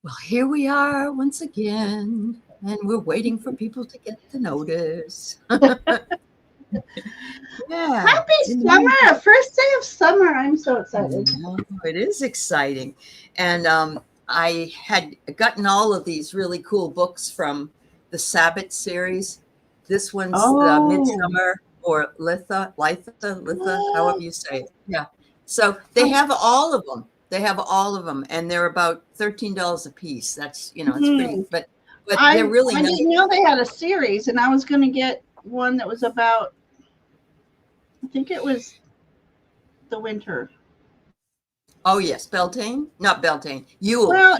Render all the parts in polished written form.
Well, here we are once again, and we're waiting for people to get the notice. Yeah. Happy summer! First day of summer. I'm so excited. It is exciting. And I had gotten all of these really cool books from the Sabbath series. This one's the Midsummer or Litha, however you say it. Yeah. So they have all of them. They have all of them, and they're about $13 a piece. That's, it's pretty, but they're really nice. I didn't know they had a series, and I was going to get one that was about, I think it was the winter. Oh, yes. Beltane? Not Beltane. Yule. Well,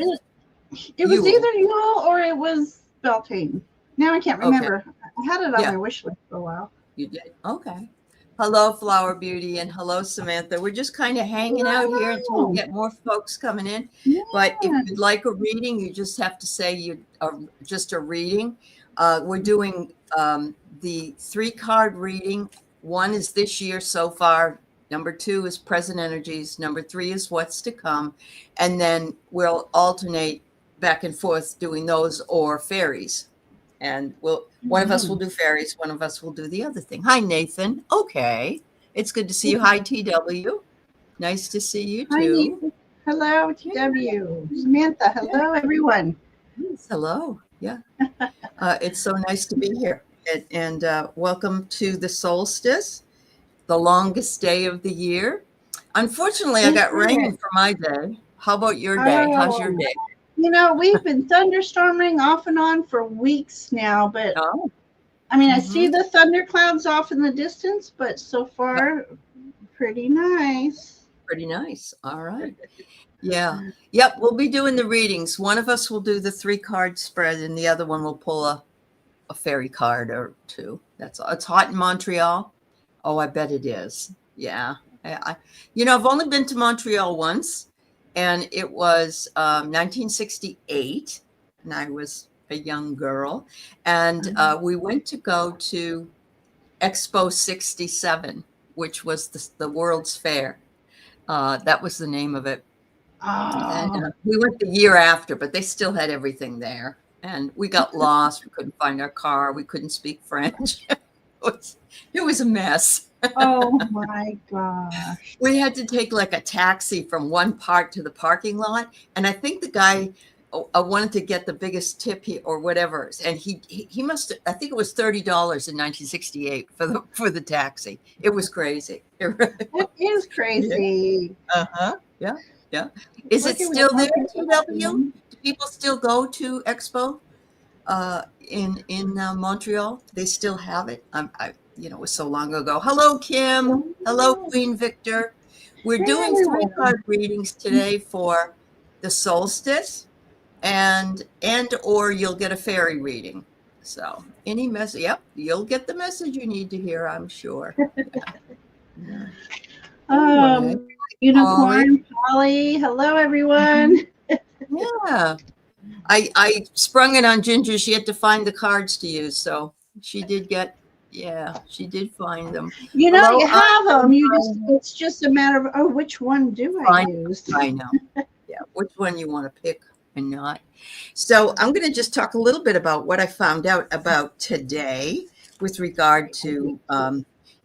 it was either Yule or it was Beltane. Now I can't remember. Okay. I had it on my wish list for a while. You did? Okay. Hello, Flower Beauty, and hello, Samantha. We're just kind of hanging out here until we get more folks coming in. Yeah. But if you'd like a reading, you just have to say you are just a reading. We're doing the 3-card reading. 1 is this year so far. Number 2 is present energies. Number 3 is what's to come. And then we'll alternate back and forth doing those or fairies. And one of us will do fairies, one of us will do the other thing. Hi, Nathan. Okay. It's good to see you. Hi, TW. Nice to see you too. Hi, hello, TW. Samantha, hello, everyone. Yes, hello. Yeah. It's so nice to be here. And welcome to the solstice, the longest day of the year. Unfortunately, I got rain for my day. How about your day? How's your day? We've been thunderstorming off and on for weeks now, but I mean, I see the thunderclouds off in the distance, but so far, pretty nice. Pretty nice. All right. Yeah. Yep. We'll be doing the readings. One of us will do the 3-card spread, and the other one will pull a fairy card or 2. That's all. It's hot in Montreal. Oh, I bet it is. Yeah. I've only been to Montreal once. And it was 1968, and I was a young girl. And we went to go to Expo 67, which was the World's Fair. That was the name of it. And, we went the year after, but they still had everything there. And we got lost. We couldn't find our car. We couldn't speak French. It was a mess. Oh my gosh. We had to take like a taxi from one part to the parking lot. And I think the guy wanted to get the biggest tip or whatever. And he must, I think it was $30 in 1968 for the taxi. It was crazy. It is crazy. Yeah. Yeah. Is it still there, TW? Do people still go to Expo in Montreal? They still have it. It was so long ago. Hello, Kim. Hello, Queen Victor. We're doing 3-card readings today for the solstice and or you'll get a fairy reading. So any message, you'll get the message you need to hear, I'm sure. Unicorn Polly. Hello, everyone. Yeah. I sprung it on Ginger. She had to find the cards to use. So she did she did find them. You have them. It's just a matter of which one do I use? I know. Yeah, which one you want to pick and not. So I'm going to just talk a little bit about what I found out about today with regard to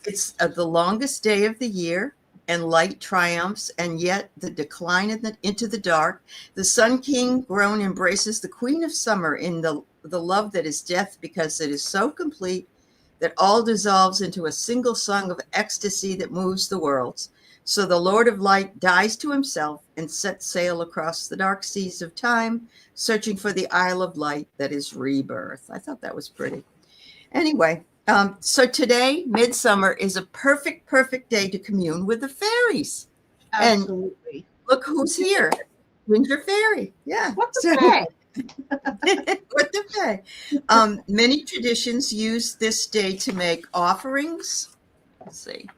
it's the longest day of the year, and light triumphs, and yet the decline into the dark. The Sun King grown embraces the Queen of Summer in the love that is death, because it is so complete that all dissolves into a single song of ecstasy that moves the worlds. So the Lord of Light dies to himself and sets sail across the dark seas of time, searching for the Isle of Light that is rebirth. I thought that was pretty. Anyway, so today, Midsummer, is a perfect day to commune with the fairies. Absolutely. And look who's here. Ginger Fairy. Yeah. What the heck? What the heck? Many traditions use this day to make offerings. Let's see.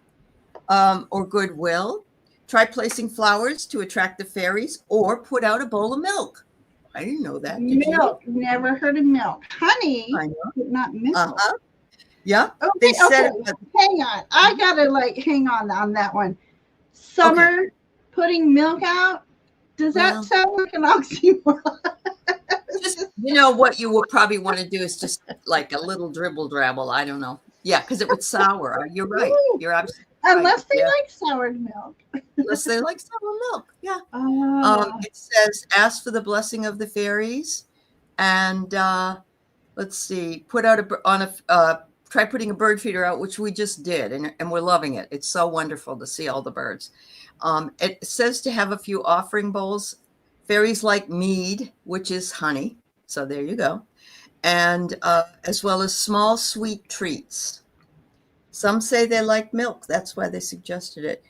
Or goodwill. Try placing flowers to attract the fairies, or put out a bowl of milk. I didn't know that. Milk. Never heard of milk. Honey, I know. But not milk. Yeah. Okay. Hang on. I gotta hang on that one. Summer putting milk out. Does that sound like an oxymoron? just, you know, what you would probably want to do is just like a little dribble drabble. I don't know. Yeah, because it would sour. You're right. You're absolutely Unless right. they Yeah. like soured milk. Unless they like sour milk. Yeah. Oh. It says, ask for the blessing of the fairies, and let's see, put out try putting a bird feeder out, which we just did, and we're loving it. It's so wonderful to see all the birds. It says to have a few offering bowls. Fairies like mead, which is honey. So there you go. And as well as small sweet treats. Some say they like milk. That's why they suggested it.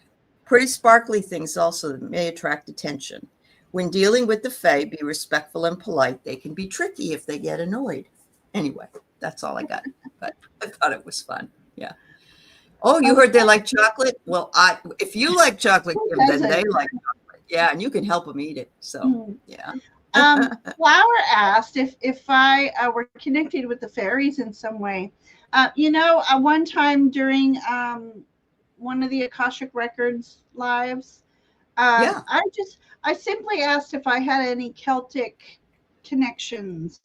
Pretty sparkly things also that may attract attention. When dealing with the fae, be respectful and polite. They can be tricky if they get annoyed. Anyway, that's all I got. But I thought it was fun. Yeah. Oh, you heard they like chocolate? Well, if you like chocolate, then they like chocolate. Yeah, and you can help them eat it. So, yeah. Flower asked if I were connected with the fairies in some way. One time during one of the Akashic Records lives, I simply asked if I had any Celtic connections.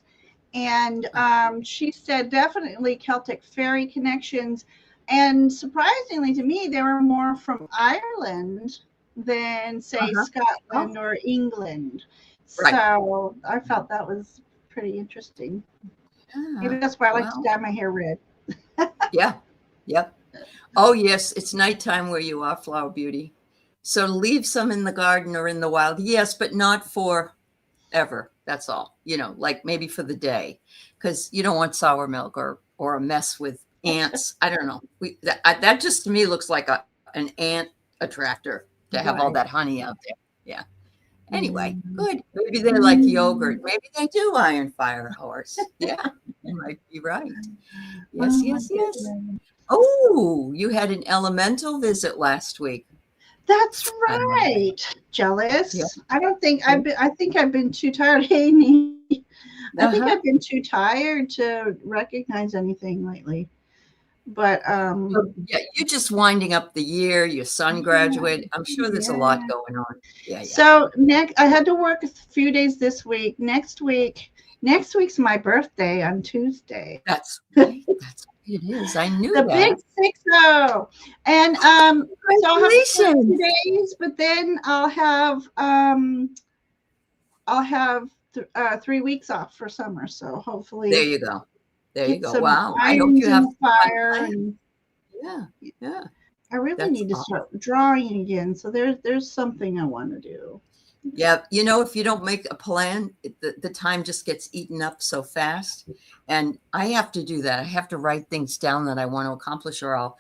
And she said definitely Celtic fairy connections. And surprisingly to me, they were more from Ireland than, say, Scotland or England. Right. So I felt that was pretty interesting. Yeah. Maybe that's why I like to dye my hair red. Yeah. Yep. Oh, yes. It's nighttime where you are, Flower Beauty. So leave some in the garden or in the wild. Yes, but not forever. That's all. Like maybe for the day, because you don't want sour milk or a mess with ants. I don't know. That just to me looks like an ant attractor to have all that honey out there. Yeah. Anyway, good. Maybe they like yogurt. Maybe they do iron fire horse. Yeah, you might be right. Yes, yes. Oh, you had an elemental visit last week. That's right. Jealous. Yeah. I think I've been too tired. Hey, I think I've been too tired to recognize anything lately. But yeah, you're just winding up the year. Your son graduated. I'm sure there's a lot going on. Yeah. So I had to work a few days this week. Next week's my birthday on Tuesday. That's right. That's what it is. I knew the that. Big 60. And so I'll have 2 days, but then I'll have 3 weeks off for summer. So hopefully there you go. There you go. Wow. I hope you have fire. Yeah. I really need to start drawing again. So there's something I want to do. Yeah. If you don't make a plan, the time just gets eaten up so fast. And I have to do that. I have to write things down that I want to accomplish, or I'll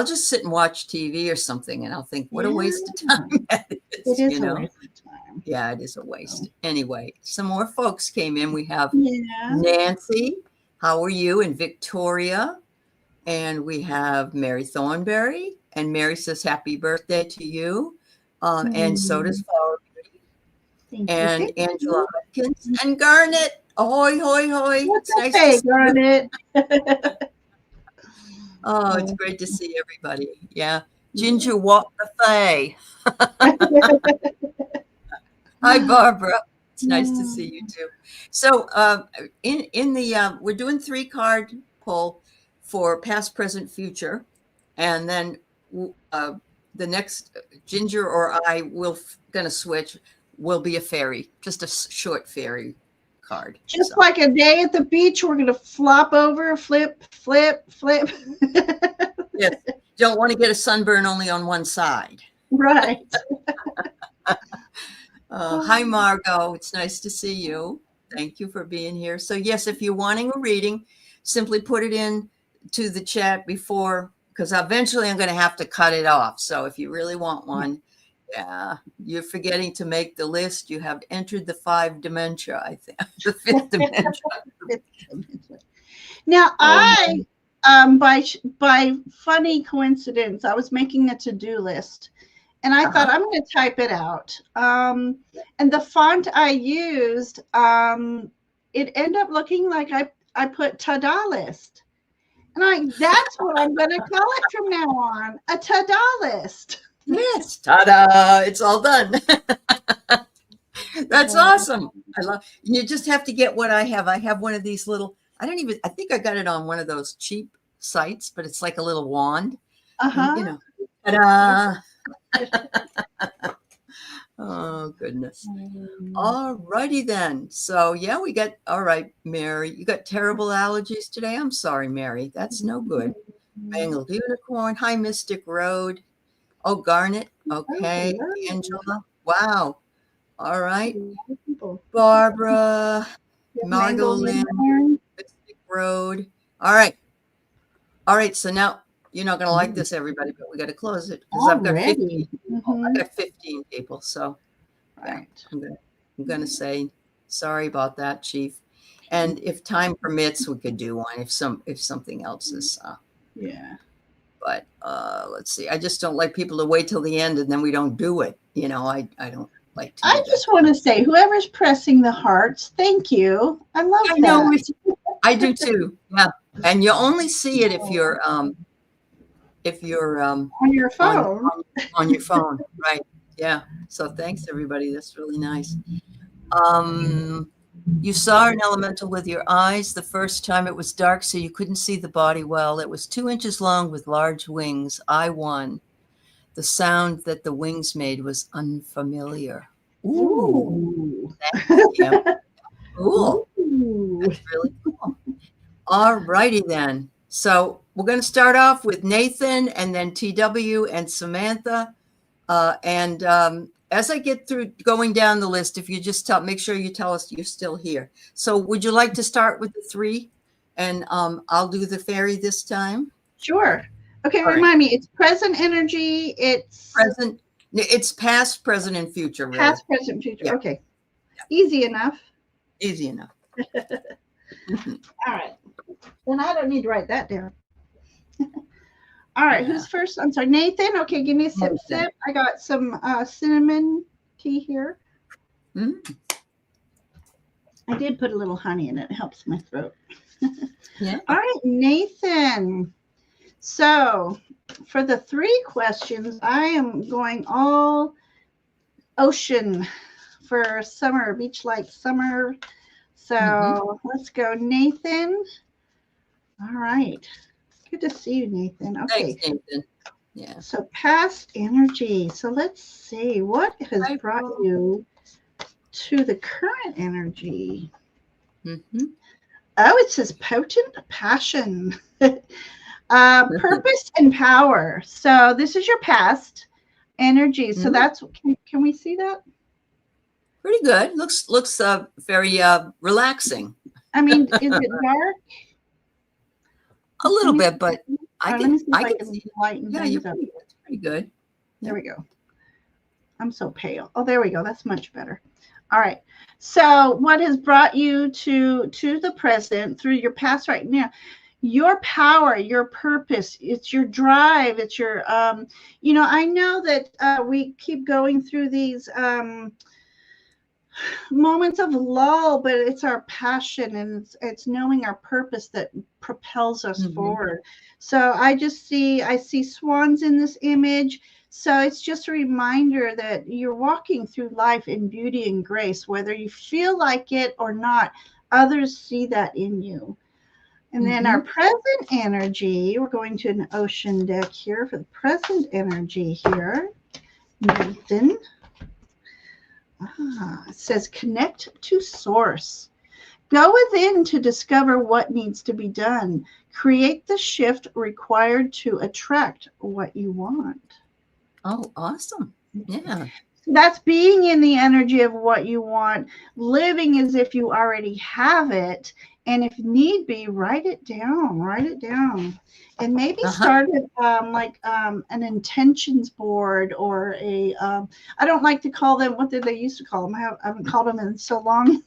just sit and watch TV or something. And I'll think, what a waste of time that is. It is a waste of time. Yeah, it is a waste. Anyway, some more folks came in. We have Nancy. How are you? And Victoria. And we have Mary Thornberry. And Mary says, happy birthday to you. And so does Flower Beauty. And Angela Hopkins. And Garnet. Ahoy, hoy, hoy. It's nice to see Garnet. Oh, it's great to see everybody. Yeah. Ginger walk the fae. Hi, Barbara. It's nice to see you too. So in the we're doing 3-card pull for past, present, future, and then the next Ginger or I will gonna switch will be a fairy, just a short fairy card. Just like a day at the beach, we're gonna flop over, flip. Yes, don't want to get a sunburn only on one side. Right. Hi, Margot. It's nice to see you. Thank you for being here. So yes, if you're wanting a reading, simply put it in to the chat before, because eventually I'm going to have to cut it off. So if you really want one, you're forgetting to make the list. You have entered the 5 dementia, I think. The 5th dementia. Now, by funny coincidence, I was making a to-do list. And I thought, I'm going to type it out. And the font I used, it ended up looking like I put ta-da list. And that's what I'm going to call it from now on, a ta-da list. Yes, ta-da, it's all done. That's awesome. I love, you just have to get what I have. I have one of these little, I think I got it on one of those cheap sites, but it's like a little wand. And, you know, ta-da. Oh, goodness. All righty then. So, yeah, we got, all right, Mary, you got terrible allergies today? I'm sorry, Mary. That's no good. Mangled Unicorn. Hi, Mystic Road. Oh, Garnet. Okay. Angela. Wow. All right. Barbara. Margot Lynn. Mystic Road. All right. All right. So now you're not going to like this, everybody, but we got to close it because I've got 15 people. I've got 15 people. So, yeah, I'm going to say sorry about that, Chief. And if time permits, we could do one if something else is. Yeah. But let's see. I just don't like people to wait till the end and then we don't do it. You know, I don't like to. I just want to say, whoever's pressing the hearts, thank you. I love that. I know. I do too. Yeah, and you only see it if you're on your phone. On your phone, right? Yeah. So thanks, everybody. That's really nice. You saw an elemental with your eyes. The first time it was dark, so you couldn't see the body well. It was 2 inches long with large wings. I won. The sound that the wings made was unfamiliar. Ooh. Yeah. Cool. That's really cool. All righty then. So we're going to start off with Nathan and then TW and Samantha. As I get through going down the list, if you just make sure you tell us you're still here. So would you like to start with the 3? And I'll do the fairy this time. Sure. Okay, remind me, it's present energy, it's present, it's past, present, and future. Really. Past, present, future. Yeah. Okay. Yeah. Easy enough. Easy enough. All right. Then I don't need to write that down. All right, who's first? I'm sorry, Nathan. Okay, give me a sip. I got some cinnamon tea here. I did put a little honey in it. It helps my throat. Yeah. All right, Nathan. So for the 3 questions, I am going all ocean for summer, beach-like summer. So let's go, Nathan. All right. Good to see you, Nathan. Okay. Thanks, Nathan. Yeah. So past energy. So let's see what has brought you to the current energy. Oh, it says potent passion, purpose and power. So this is your past energy. So that's, can we see that? Pretty good. Looks very relaxing. I mean, is it dark? A little bit, but I can see. Lighten things up. It's pretty good. There we go. I'm so pale. Oh, there we go. That's much better. All right. So what has brought you to the present through your past right now? Your power, your purpose, it's your drive, it's your, you know, I know that we keep going through these moments of lull, but it's our passion and it's knowing our purpose that propels us forward. So I see swans in this image. So it's just a reminder that you're walking through life in beauty and grace, whether you feel like it or not. Others see that in you. And then our present energy, we're going to an ocean deck here for the present energy here. Nathan. It says connect to source. Go within to discover what needs to be done. Create the shift required to attract what you want. Oh, awesome. Yeah. That's being in the energy of what you want, living as if you already have it. And if need be, write it down, and maybe start it like an intentions board or a, I don't like to call them, what did they used to call them? I haven't called them in so long.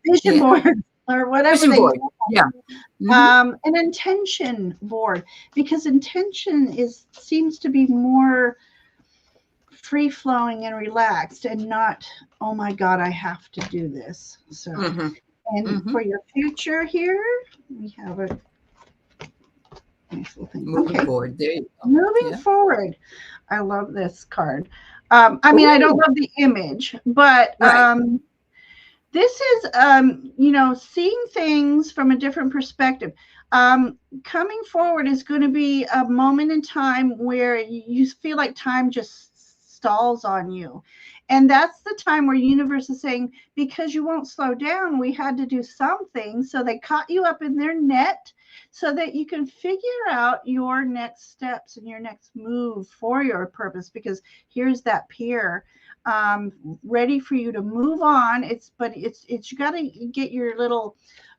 Vision board or whatever. Vision board. Yeah. An intention board, because intention seems to be more free flowing and relaxed and not, oh my God, I have to do this. So. And for your future here, we have a nice little thing. Moving forward. There you go. Moving forward. I love this card. I mean, I don't love the image, but this is, seeing things from a different perspective. Coming forward is going to be a moment in time where you feel like time just stalls on you. And that's the time where universe is saying, because you won't slow down, we had to do something. So they caught you up in their net so that you can figure out your next steps and your next move for your purpose, because here's that pier ready for you to move on. It's you got to get your little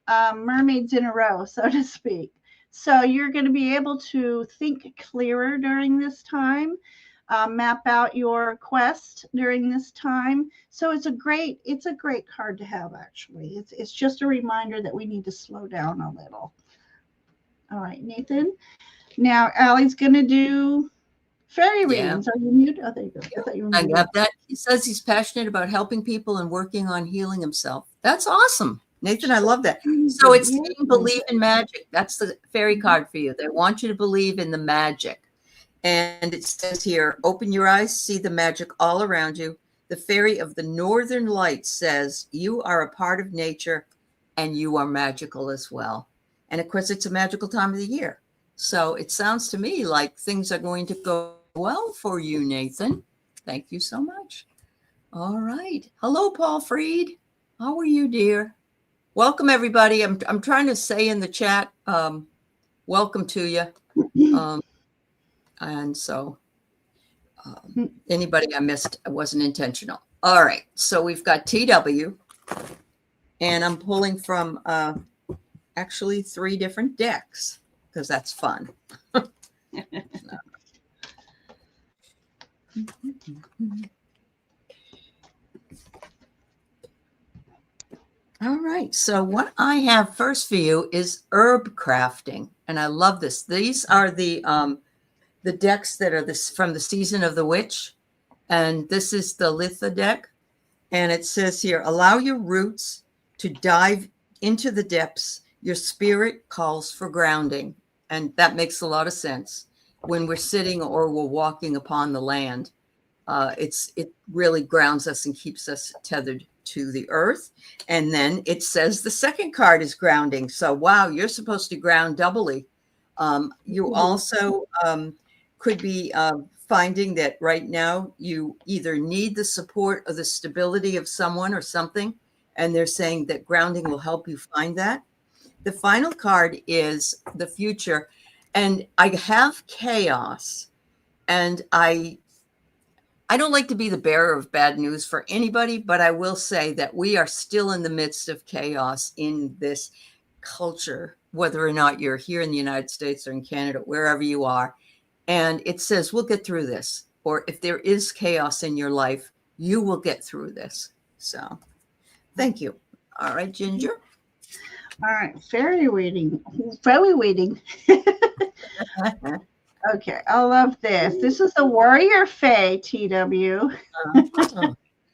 mermaids in a row, so to speak. So you're going to be able to think clearer during this time, map out your quest during this time. So it's a great card to have. Actually, it's just a reminder that we need to slow down a little. All right, Nathan. Now Ally's going to do fairy readings. Are you muted? Oh, there you go. I thought you were muted. I got that. He says he's passionate about helping people and working on healing himself. That's awesome, Nathan. I love that. So it's saying believe in magic. That's the fairy card for you. They want you to believe in the magic. And it says here, open your eyes, see the magic all around you. The fairy of the northern lights says you are a part of nature and you are magical as well. And of course, it's a magical time of the year. So it sounds to me like things are going to go well for you, Nathan. Thank you so much. All right. Hello, Paul Freed. How are you, dear? Welcome, everybody. I'm trying to say in the chat, welcome to you. And so anybody I missed, it wasn't intentional. All right. So we've got TW, and I'm pulling from actually 3 different decks because that's fun. All right. So what I have first for you is herb crafting, and I love this. These are the decks that are from the Season of the Witch, and this is the Litha deck, and it says here, allow your roots to dive into the depths. Your spirit calls for grounding, and that makes a lot of sense. When we're sitting or we're walking upon the land, it really grounds us and keeps us tethered to the earth. And then it says the second card is grounding. So, wow, you're supposed to ground doubly. You also could be finding that right now you either need the support or the stability of someone or something, and they're saying that grounding will help you find that. The final card is the future, and I have chaos, and I don't like to be the bearer of bad news for anybody, but I will say that we are still in the midst of chaos in this culture, whether or not you're here in the United States or in Canada, wherever you are. And it says, we'll get through this. Or if there is chaos in your life, you will get through this. So thank you. All right, Ginger. All right, fairy reading. Fairy reading. Okay, I love this. This is the Warrior Fae, TW.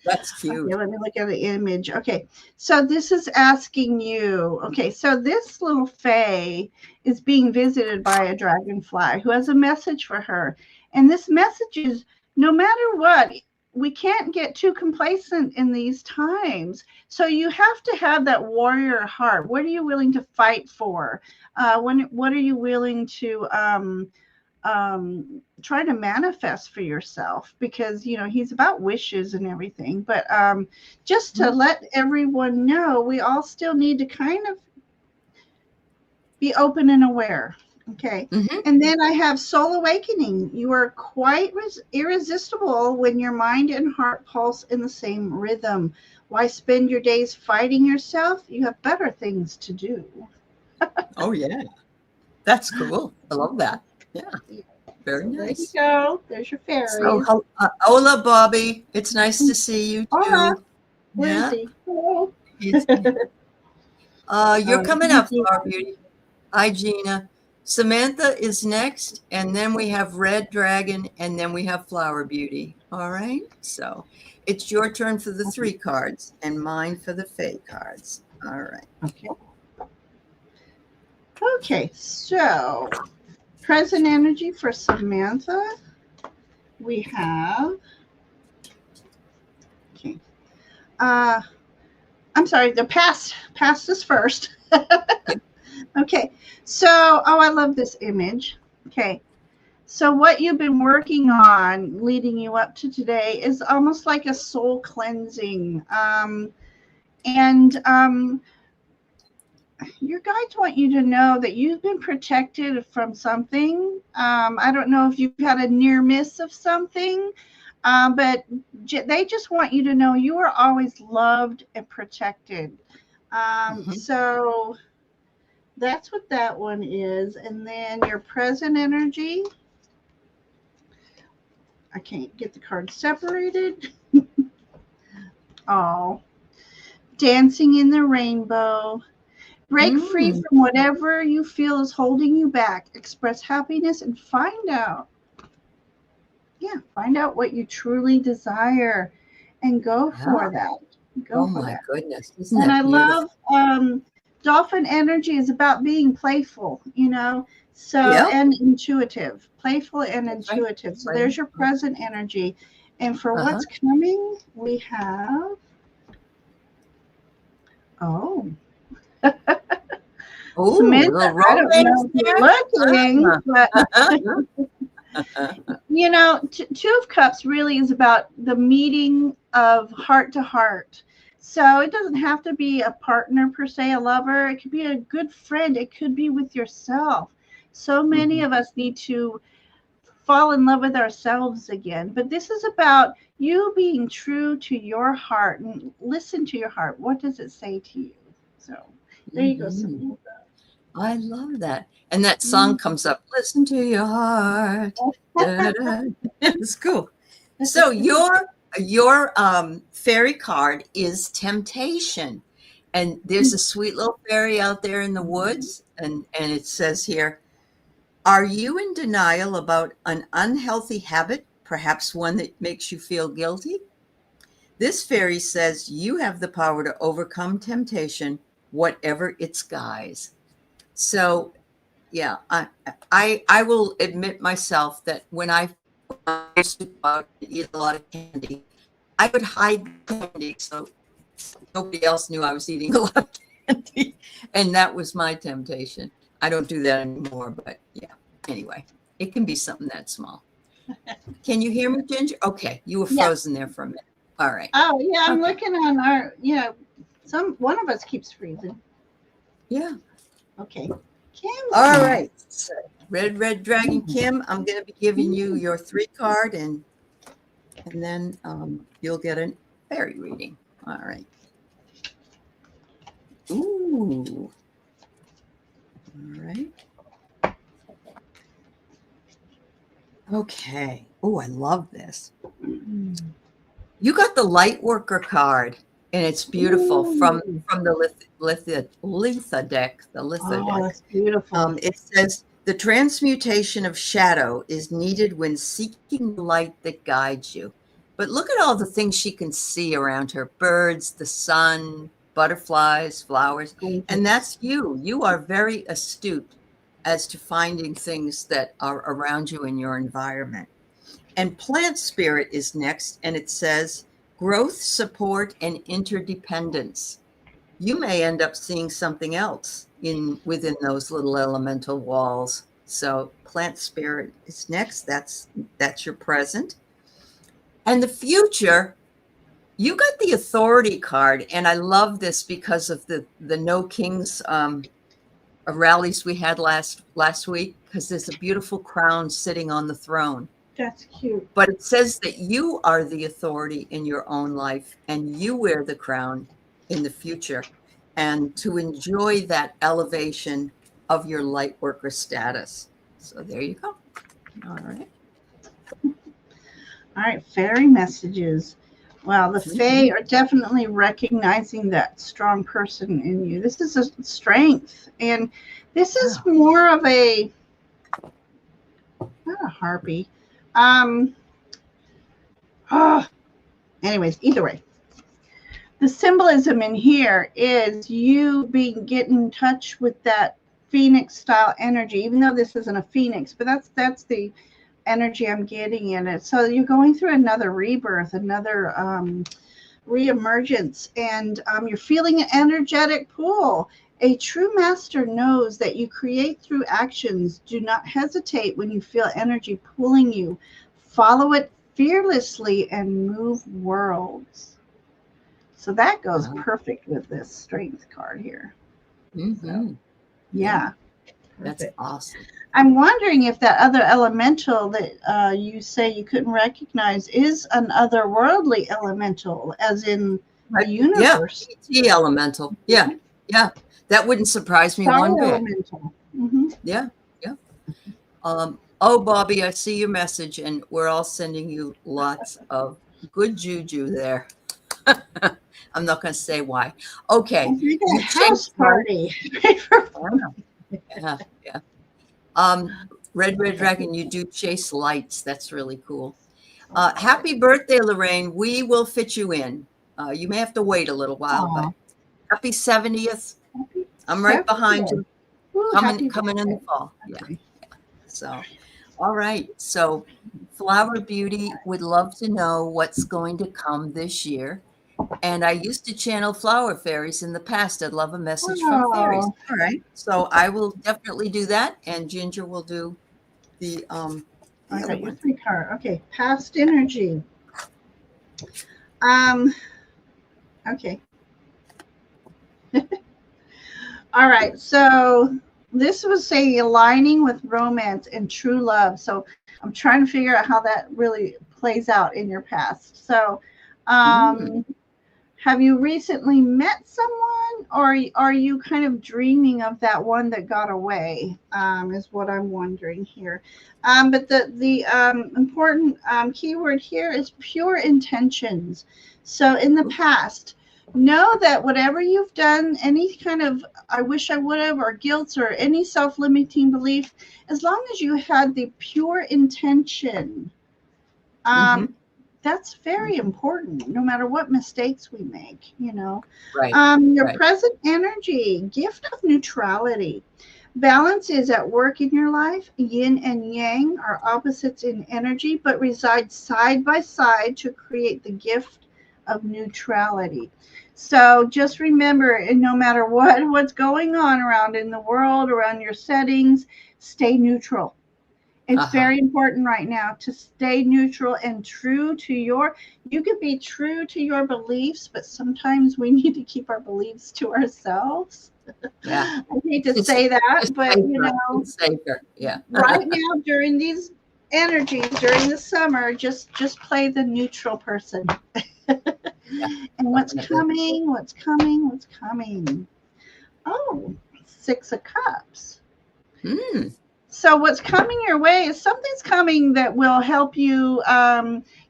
That's cute. Okay, let me look at the image. Okay, so this is asking you. Okay, so this little Fae is being visited by a dragonfly who has a message for her. And this message is, no matter what, we can't get too complacent in these times. So you have to have that warrior heart. What are you willing to fight for? What are you willing to try to manifest for yourself? Because he's about wishes and everything, but just to let everyone know, we all still need to kind of be open and aware. Okay. And then I have soul awakening. You are quite irresistible when your mind and heart pulse in the same rhythm. Why spend your days fighting yourself? You have better things to do. Oh yeah, that's cool. I love that. Yeah. Very nice. There you go. There's your fairies. So, hola, Bobby. It's nice to see you too. Hola. Where is he? Hello. You're coming up, Flower Beauty. Hi, Gina. Samantha is next, and then we have Red Dragon, and then we have Flower Beauty. All right. So it's your turn for the 3 cards, and mine for the Fae cards. All right. Okay. Okay. So present energy for Samantha. We have I'm sorry, the past is first. Okay, so, oh, I love this image. Okay, so what you've been working on leading you up to today is almost like a soul cleansing. And your guides want you to know that you've been protected from something. I don't know if you've had a near miss of something, but they just want you to know you are always loved and protected. So that's what that one is. And then your present energy. I can't get the cards separated. Oh, dancing in the rainbow. Break free from whatever you feel is holding you back. Express happiness and find out what you truly desire and go for that. Go for that. Goodness. Isn't and that I beautiful? love dolphin energy is about being playful, so and intuitive. Playful and that's intuitive. Right. So there's your present energy. And for what's coming, we have Samantha, I don't know if you're looking, but Two of Cups really is about the meeting of heart to heart. So it doesn't have to be a partner per se, a lover. It could be a good friend. It could be with yourself. So many of us need to fall in love with ourselves again. But this is about you being true to your heart and listen to your heart. What does it say to you? So there you go, Samantha. I love that. And that song comes up, listen to your heart. It's cool. So your fairy card is temptation. And there's a sweet little fairy out there in the woods. And it says here, are you in denial about an unhealthy habit, perhaps one that makes you feel guilty? This fairy says you have the power to overcome temptation, whatever its guise. So, yeah, I will admit myself that when I used to eat a lot of candy, I would hide candy so nobody else knew I was eating a lot of candy, and that was my temptation. I don't do that anymore, but yeah. Anyway, it can be something that small. Can you hear me, Ginger? Okay, you were frozen there for a minute. All right. Oh yeah, I'm looking on our. One of us keeps freezing. Yeah. Okay. Kim. All right. So, Red Dragon Kim, I'm going to be giving you your 3 card, and then you'll get a fairy reading. All right. Ooh. All right. Okay. Oh, I love this. You got the light worker card, and it's beautiful. From the Litha deck. The Litha deck. That's beautiful. It says the transmutation of shadow is needed when seeking the light that guides you. But look at all the things she can see around her: birds, the sun, butterflies, flowers, and that's you. You are very astute as to finding things that are around you in your environment. And plant spirit is next, and it says growth, support, and interdependence. You may end up seeing something else within those little elemental walls. So plant spirit is next. That's your present. And the future, you got the authority card, and I love this because of the No Kings rallies we had last week, because there's a beautiful crown sitting on the throne. That's cute. But it says that you are the authority in your own life, and you wear the crown in the future, and to enjoy that elevation of your light worker status. So there you go. All right. All right, fairy messages. Wow, the Fae are definitely recognizing that strong person in you. This is a strength, and this is more of a, not a harpy. Anyways, either way, the symbolism in here is you getting in touch with that phoenix style energy, even though this isn't a phoenix, but that's the energy I'm getting in it. So you're going through another rebirth, another reemergence, and you're feeling an energetic pull. A true master knows that you create through actions. Do not hesitate when you feel energy pulling you. Follow it fearlessly and move worlds. So that goes perfect with this strength card here. So, yeah. That's awesome. I'm wondering if that other elemental that you say you couldn't recognize is an otherworldly elemental, as in the universe. Yeah, elemental. Yeah, yeah. That wouldn't surprise me one bit. Elemental. Mm-hmm. Yeah, yeah. Oh, Bobby, I see your message, and we're all sending you lots of good juju there. I'm not going to say why. Okay. You house party. Yeah, yeah. Red Dragon, you do chase lights. That's really cool. Happy birthday, Lorraine. We will fit you in. You may have to wait a little while, but happy 70th. I'm right behind you. Coming in the fall. Yeah. So, all right. So, Flower Beauty would love to know what's going to come this year. And I used to channel flower fairies in the past. I'd love a message from fairies. All right. So I will definitely do that. And Ginger will do the I got your 3 card. Okay. Past energy. Okay. All right. So this was saying aligning with romance and true love. So I'm trying to figure out how that really plays out in your past. So have you recently met someone, or are you kind of dreaming of that one that got away, is what I'm wondering here. But the important keyword here is pure intentions. So in the past, know that whatever you've done, any kind of I wish I would have, or guilt, or any self-limiting belief, as long as you had the pure intention, that's very important, no matter what mistakes we make, you know. Right. Your present energy, gift of neutrality. Balance is at work in your life. Yin and yang are opposites in energy, but reside side by side to create the gift of neutrality. So just remember, and no matter what's going on around in the world, around your settings, stay neutral. It's very important right now to stay neutral and true to you can be true to your beliefs, but sometimes we need to keep our beliefs to ourselves. Yeah. I hate to say that, but safer. you know, It's safer. Yeah. Right now during these energies, during the summer, just play the neutral person. And what's coming? Oh, 6 of Cups. So what's coming your way is something's coming that will help you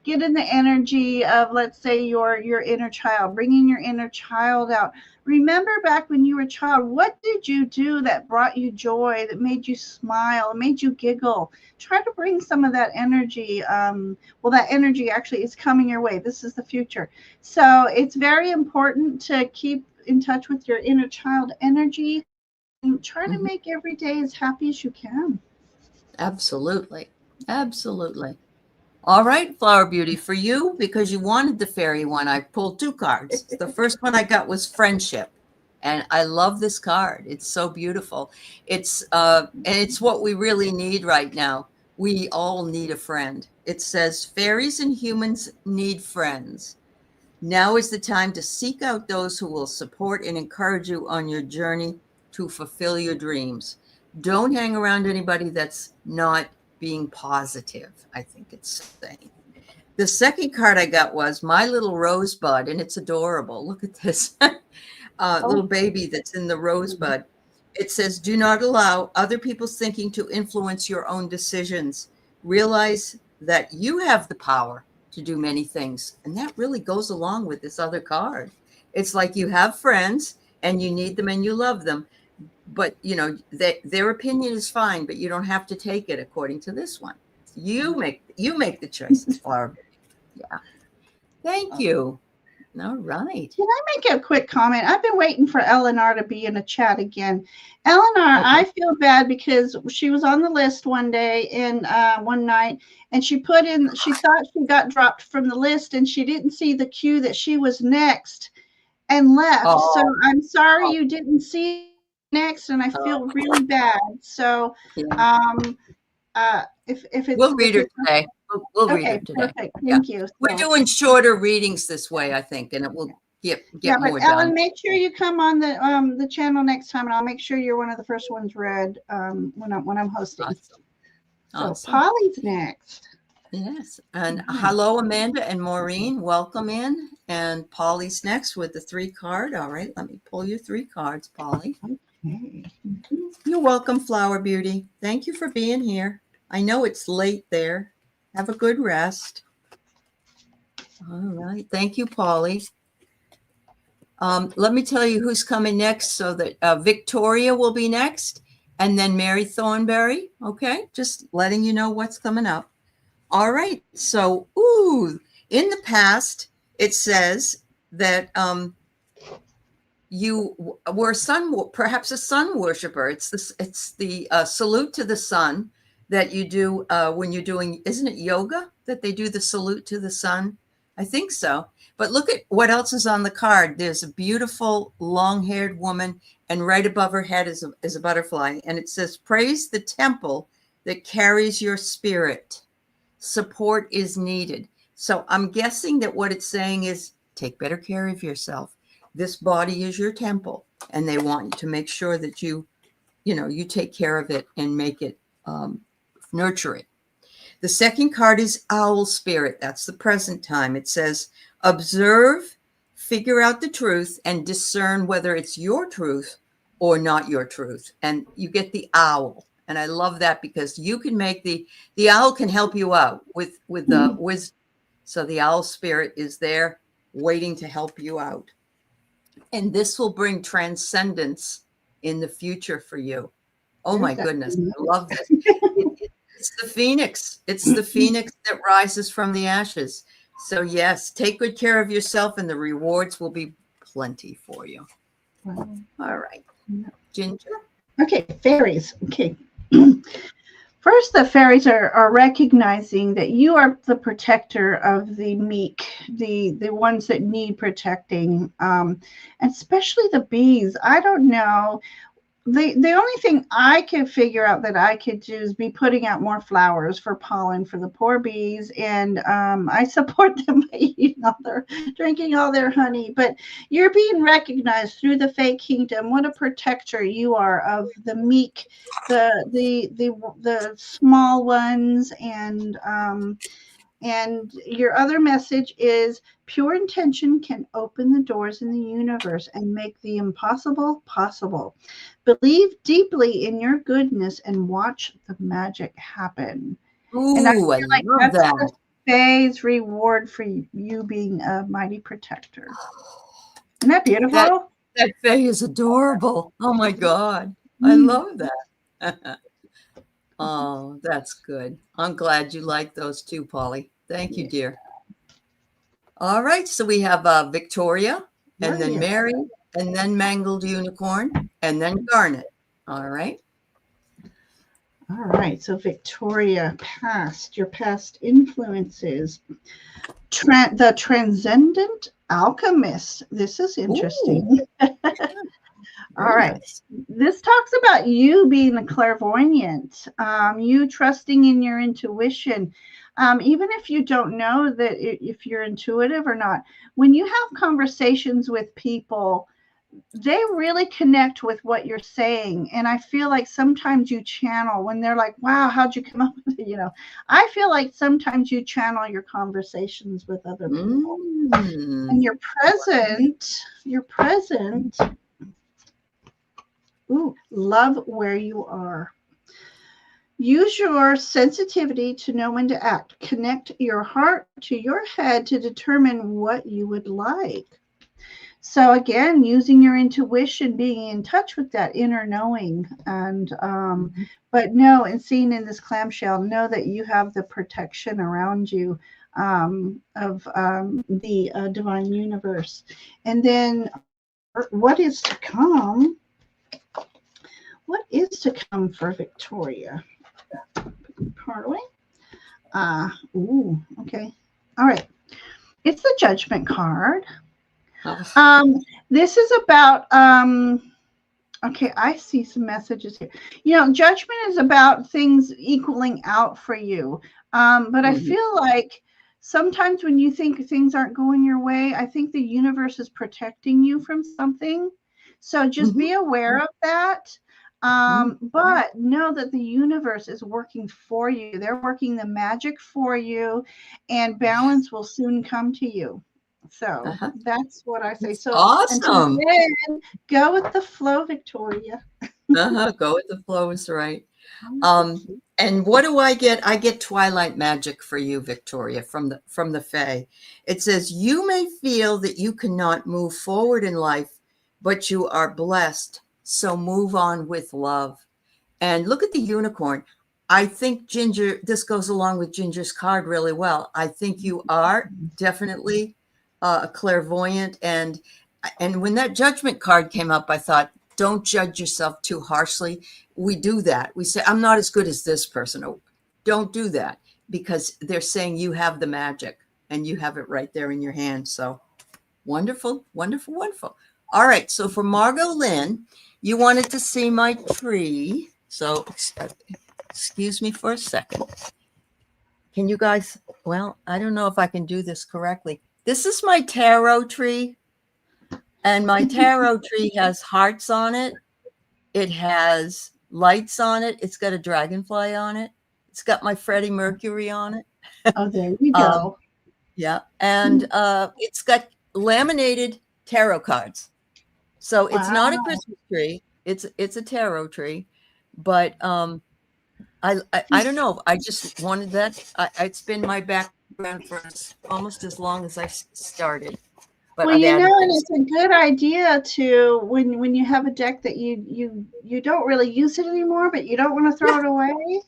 get in the energy of, let's say, your inner child, bringing your inner child out. Remember back when you were a child, what did you do that brought you joy, that made you smile, made you giggle? Try to bring some of that energy. Well, that energy actually is coming your way. This is the future. So it's very important to keep in touch with your inner child energy. And try to make every day as happy as you can. Absolutely. Absolutely. All right, Flower Beauty, for you, because you wanted the fairy one, I pulled 2 cards. The first one I got was friendship. And I love this card. It's so beautiful. It's and it's what we really need right now. We all need a friend. It says fairies and humans need friends. Now is the time to seek out those who will support and encourage you on your journey to fulfill your dreams. Don't hang around anybody that's not being positive, I think it's saying. The second card I got was My Little Rosebud, and it's adorable. Look at this little baby that's in the rosebud. It says, do not allow other people's thinking to influence your own decisions. Realize that you have the power to do many things. And that really goes along with this other card. It's like you have friends and you need them and you love them. But, you know, their opinion is fine, but you don't have to take it according to this one. You make the choices, Flower. Yeah. Thank you. All right. Can I make a quick comment? I've been waiting for Eleanor to be in a chat again. Eleanor, Okay. I feel bad because she was on the list one day and one night, and she thought she got dropped from the list, and she didn't see the cue that she was next and left. So Oh, I'm sorry oh, you didn't see next, and I feel really bad. So yeah. if it's We'll read her today. We'll read her okay, today. perfect. Yeah. Thank you. We're doing shorter readings this way, I think, and it will get Yeah, but more Ellen, done. make sure you come on the channel next time, and I'll make sure you're one of the first ones read when I'm hosting. Awesome. So Awesome. Polly's next. Yes. And hello, Amanda and Maureen. Welcome in. And Polly's next with the 3 card. All right. Let me pull your 3 cards, Polly. Okay. You're welcome, Flower Beauty. Thank you for being here. I know it's late there. Have a good rest. All right. Thank you, Polly. Let me tell you who's coming next so that Victoria will be next and then Mary Thornberry. Okay. Just letting you know what's coming up. All right. So, in the past, it says that you were perhaps a sun worshiper. It's the salute to the sun that you do when you're doing, isn't it yoga that they do the salute to the sun? I think so. But look at what else is on the card. There's a beautiful long-haired woman, and right above her head is a butterfly. And it says, praise the temple that carries your spirit. Support is needed. So I'm guessing that what it's saying is take better care of yourself. This body is your temple, and they want you to make sure that you take care of it and make it nurture it. The second card is owl spirit. That's the present time. It says observe, figure out the truth, and discern whether it's your truth or not your truth. And you get the owl. And I love that because you can make the owl can help you out with the wisdom. So the owl spirit is there waiting to help you out. And this will bring transcendence in the future for you. Oh my goodness. I love this. It's the phoenix. It's the phoenix that rises from the ashes. So yes, take good care of yourself and the rewards will be plenty for you. Wow. All right. Ginger? Okay, fairies. Okay. First, the fairies are recognizing that you are the protector of the meek, the ones that need protecting, especially the bees. I don't know. The only thing I could figure out that I could do is be putting out more flowers for pollen for the poor bees, and I support them by drinking all their honey. But you're being recognized through the fake kingdom. What a protector you are of the meek, the small ones, and your other message is pure intention can open the doors in the universe and make the impossible possible. Believe deeply in your goodness and watch the magic happen. Ooh, and I feel like love that's that. the Fae's reward for you being a mighty protector. Isn't that beautiful? That Fae is adorable. Oh my God. I love that. Oh, that's good. I'm glad you like those too, Polly. Thank you, dear. All right. So we have Victoria, and then Mary, and then Mangled Unicorn, and then Garnet. All right. All right. So Victoria, your past influences. The Transcendent Alchemist. This is interesting. All right. Nice. This talks about you being a clairvoyant, you trusting in your intuition. Even if you don't know that if you're intuitive or not, when you have conversations with people, they really connect with what you're saying. And I feel like sometimes you channel when they're like, wow, how'd you come up with it? I feel like sometimes you channel your conversations with other people. And you're present. Ooh, love where you are. Use your sensitivity to know when to act. Connect your heart to your head to determine what you would like. So again, using your intuition, being in touch with that inner knowing, and but know and seeing in this clamshell, know that you have the protection around you the divine universe. And then what is to come? What is to come for Victoria? Part away. Okay. All right. It's the Judgment card. This is about okay, I see some messages here. Judgment is about things equaling out for you. But I feel like sometimes when you think things aren't going your way, I think the universe is protecting you from something. So just be aware of that. But know that the universe is working for you. They're working the magic for you, and balance will soon come to you. So that's what I say. So awesome. Until then, go with the flow, Victoria. Go with the flow is right. And what do I get? I get Twilight Magic for you, Victoria, from the Fae. It says, you may feel that you cannot move forward in life, but you are blessed. So move on with love. And look at the unicorn. I think Ginger, this goes along with Ginger's card really well. I think you are definitely a clairvoyant. And when that Judgment card came up, I thought, don't judge yourself too harshly. We do that. We say, I'm not as good as this person. Oh, don't do that, because they're saying you have the magic and you have it right there in your hand. So wonderful, wonderful, wonderful. All right. So for Margot Lynn, you wanted to see my tree. So excuse me for a second. Can you guys, well, I don't know if I can do this correctly. This is my tarot tree. And my tarot tree has hearts on it. It has lights on it. It's got a dragonfly on it. It's got my Freddie Mercury on it. Oh, there you go. Yeah. And it's got laminated tarot cards. So it's not a Christmas tree. It's a tarot tree. But I don't know. I just wanted that. It's been my background for almost as long as I started. But well, and it's a good idea to when you have a deck that you don't really use it anymore, but you don't want to throw it away.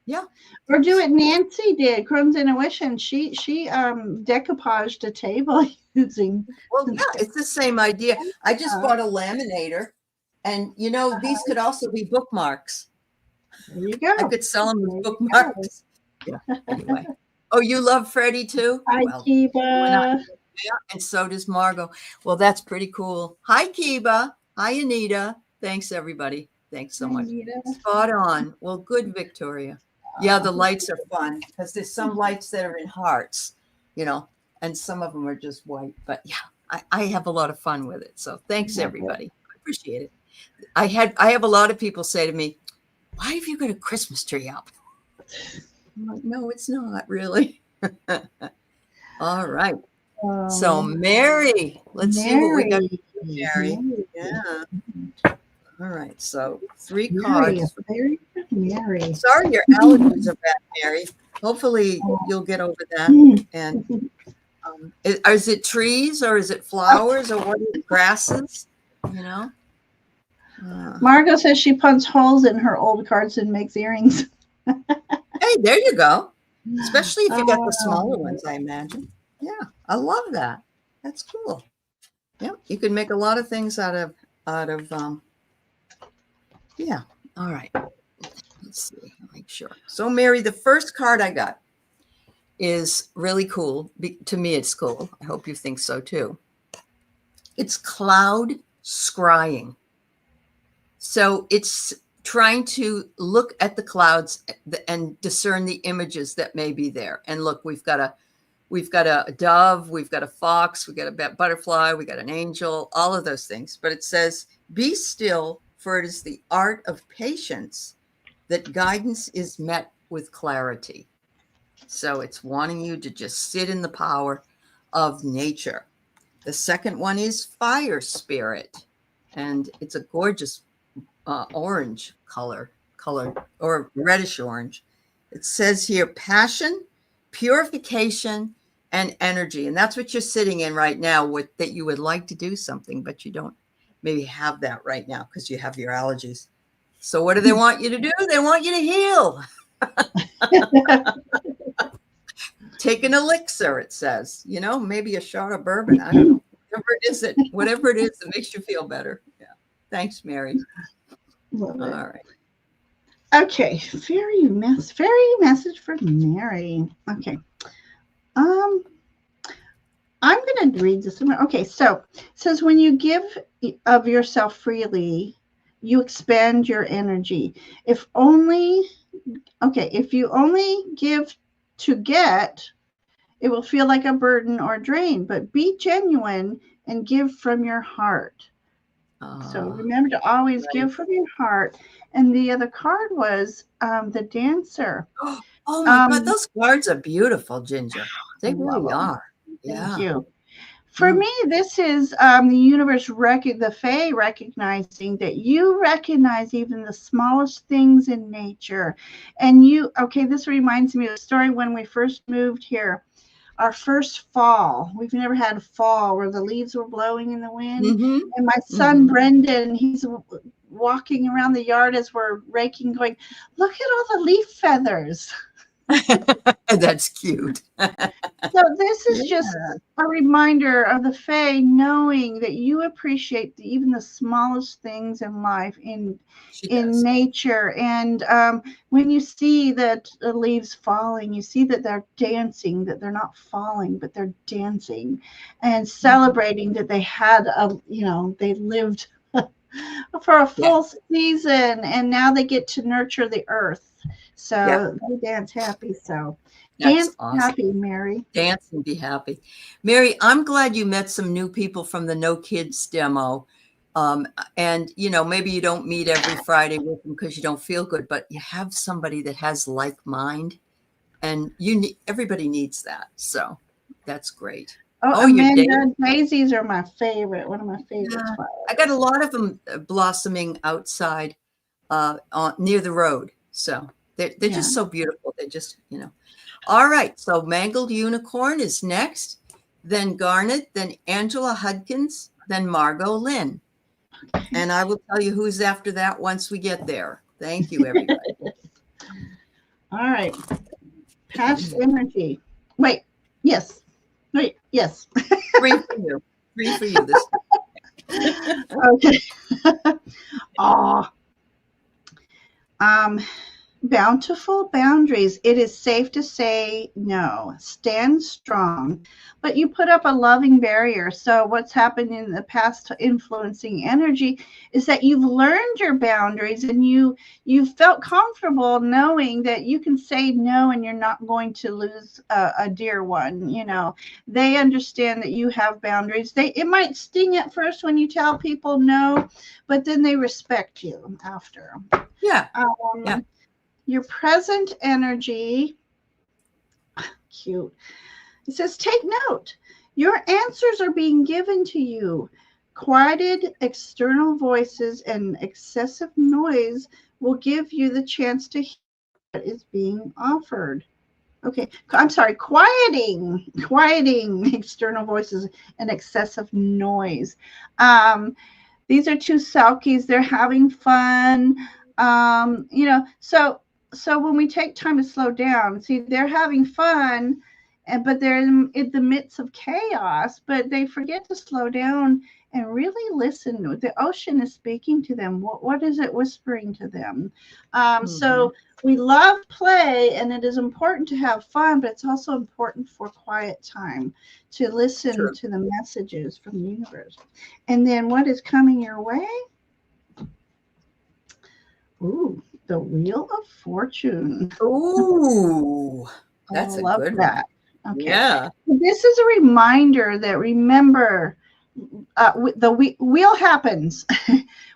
Yeah. Or do what Nancy did, Crohn's Intuition. She decoupaged a table using. Well, yeah, it's the same idea. I just bought a laminator, and these could also be bookmarks. There you go. I could sell them as bookmarks. Yeah. Anyway. Oh, you love Freddie too? Hi, Kiba. Yeah, and so does Margot. Well, that's pretty cool. Hi, Kiba. Hi, Anita. Thanks, everybody. Thanks so much. Anita. Spot on. Well, good, Victoria. Yeah, the lights are fun because there's some lights that are in hearts, and some of them are just white. But yeah, I have a lot of fun with it. So thanks, everybody. I appreciate it. I have a lot of people say to me, why have you got a Christmas tree up? I'm like, no, it's not really. All right. So Mary, let's see what we got. Mary. Yeah. All right. So 3 cards. Mary. Sorry, your allergies are bad, Mary. Hopefully you'll get over that. And is it trees or is it flowers or what is it? Grasses? Margot says she punts holes in her old cards and makes earrings. Hey, there you go. Especially if you got the smaller ones, I imagine. Yeah, I love that. That's cool. Yeah, you can make a lot of things out of yeah. All right. Let's see. Make sure. So Mary, the first card I got is really cool. To me, it's cool. I hope you think so too. It's cloud scrying. So it's trying to look at the clouds and discern the images that may be there. And look, we've got a dove, we've got a fox, we've got a butterfly, we got an angel, all of those things. But it says, be still, for it is the art of patience that guidance is met with clarity. So it's wanting you to just sit in the power of nature. The second one is fire spirit. And it's a gorgeous orange color or reddish orange. It says here, passion, purification, and energy. And that's what you're sitting in right now, with that you would like to do something, but you don't maybe have that right now because you have your allergies. So what do they want you to do? They want you to heal. take an elixir, it says, maybe a shot of bourbon. I don't know. Whatever it is that makes you feel better. Yeah. Thanks, Mary. Love it. All right. Okay. Fairy message for Mary. Okay. I'm going to read this. Okay. So it says, when you give of yourself freely, you expand your energy. If you only give to get, it will feel like a burden or drain, but be genuine and give from your heart. So remember to always give from your heart. And the other card was the dancer. Oh my God, those cards are beautiful, Ginger. They really are. Thank you. For me, this is the universe, the Fae recognizing that you recognize even the smallest things in nature. And this reminds me of a story when we first moved here. Our first fall, we've never had a fall where the leaves were blowing in the wind. And my son, Brendan, he's walking around the yard as we're raking, going, look at all the leaf feathers. That's cute. So this is just a reminder of the Fae knowing that you appreciate even the smallest things in life, in nature. And when you see that the leaves falling, you see that they're dancing, that they're not falling, but they're dancing and celebrating that they had they lived for a full season, and now they get to nurture the earth. So they dance happy. So dance happy, Mary. Dance and be happy. Mary, I'm glad you met some new people from the No Kids demo. And, maybe you don't meet every Friday with them because you don't feel good, but you have somebody that has like mind, and everybody needs that. So that's great. Oh, Amanda, daisies are my favorite. One of my favorites. Yeah. I got a lot of them blossoming outside near the road. So they're just so beautiful. They just, All right. So Mangled Unicorn is next, then Garnet, then Angela Hudkins, then Margot Lynn. And I will tell you who's after that once we get there. Thank you, everybody. All right. Past energy. Wait. Yes. Wait. Yes. Three for you. Three for you this time. Okay. Bountiful boundaries. It is safe to say no. Stand strong, but you put up a loving barrier. So what's happened in the past influencing energy is that you've learned your boundaries, and you felt comfortable knowing that you can say no and you're not going to lose a dear one. They understand that you have boundaries. It might sting at first when you tell people no, but then they respect you after. Yeah. Your present energy, cute. It says, take note. Your answers are being given to you. Quieted external voices and excessive noise will give you the chance to hear what is being offered. Okay, I'm sorry, quieting external voices and excessive noise. These are two selkies. They're having fun. So when we take time to slow down, see, they're having fun, but they're in the midst of chaos, but they forget to slow down and really listen. The ocean is speaking to them. What is it whispering to them? So we love play, and it is important to have fun, but it's also important for quiet time to listen to the messages from the universe. And then what is coming your way? Ooh, the Wheel of Fortune. Ooh, that's a good one. Okay. Yeah. This is a reminder that, remember, the wheel happens.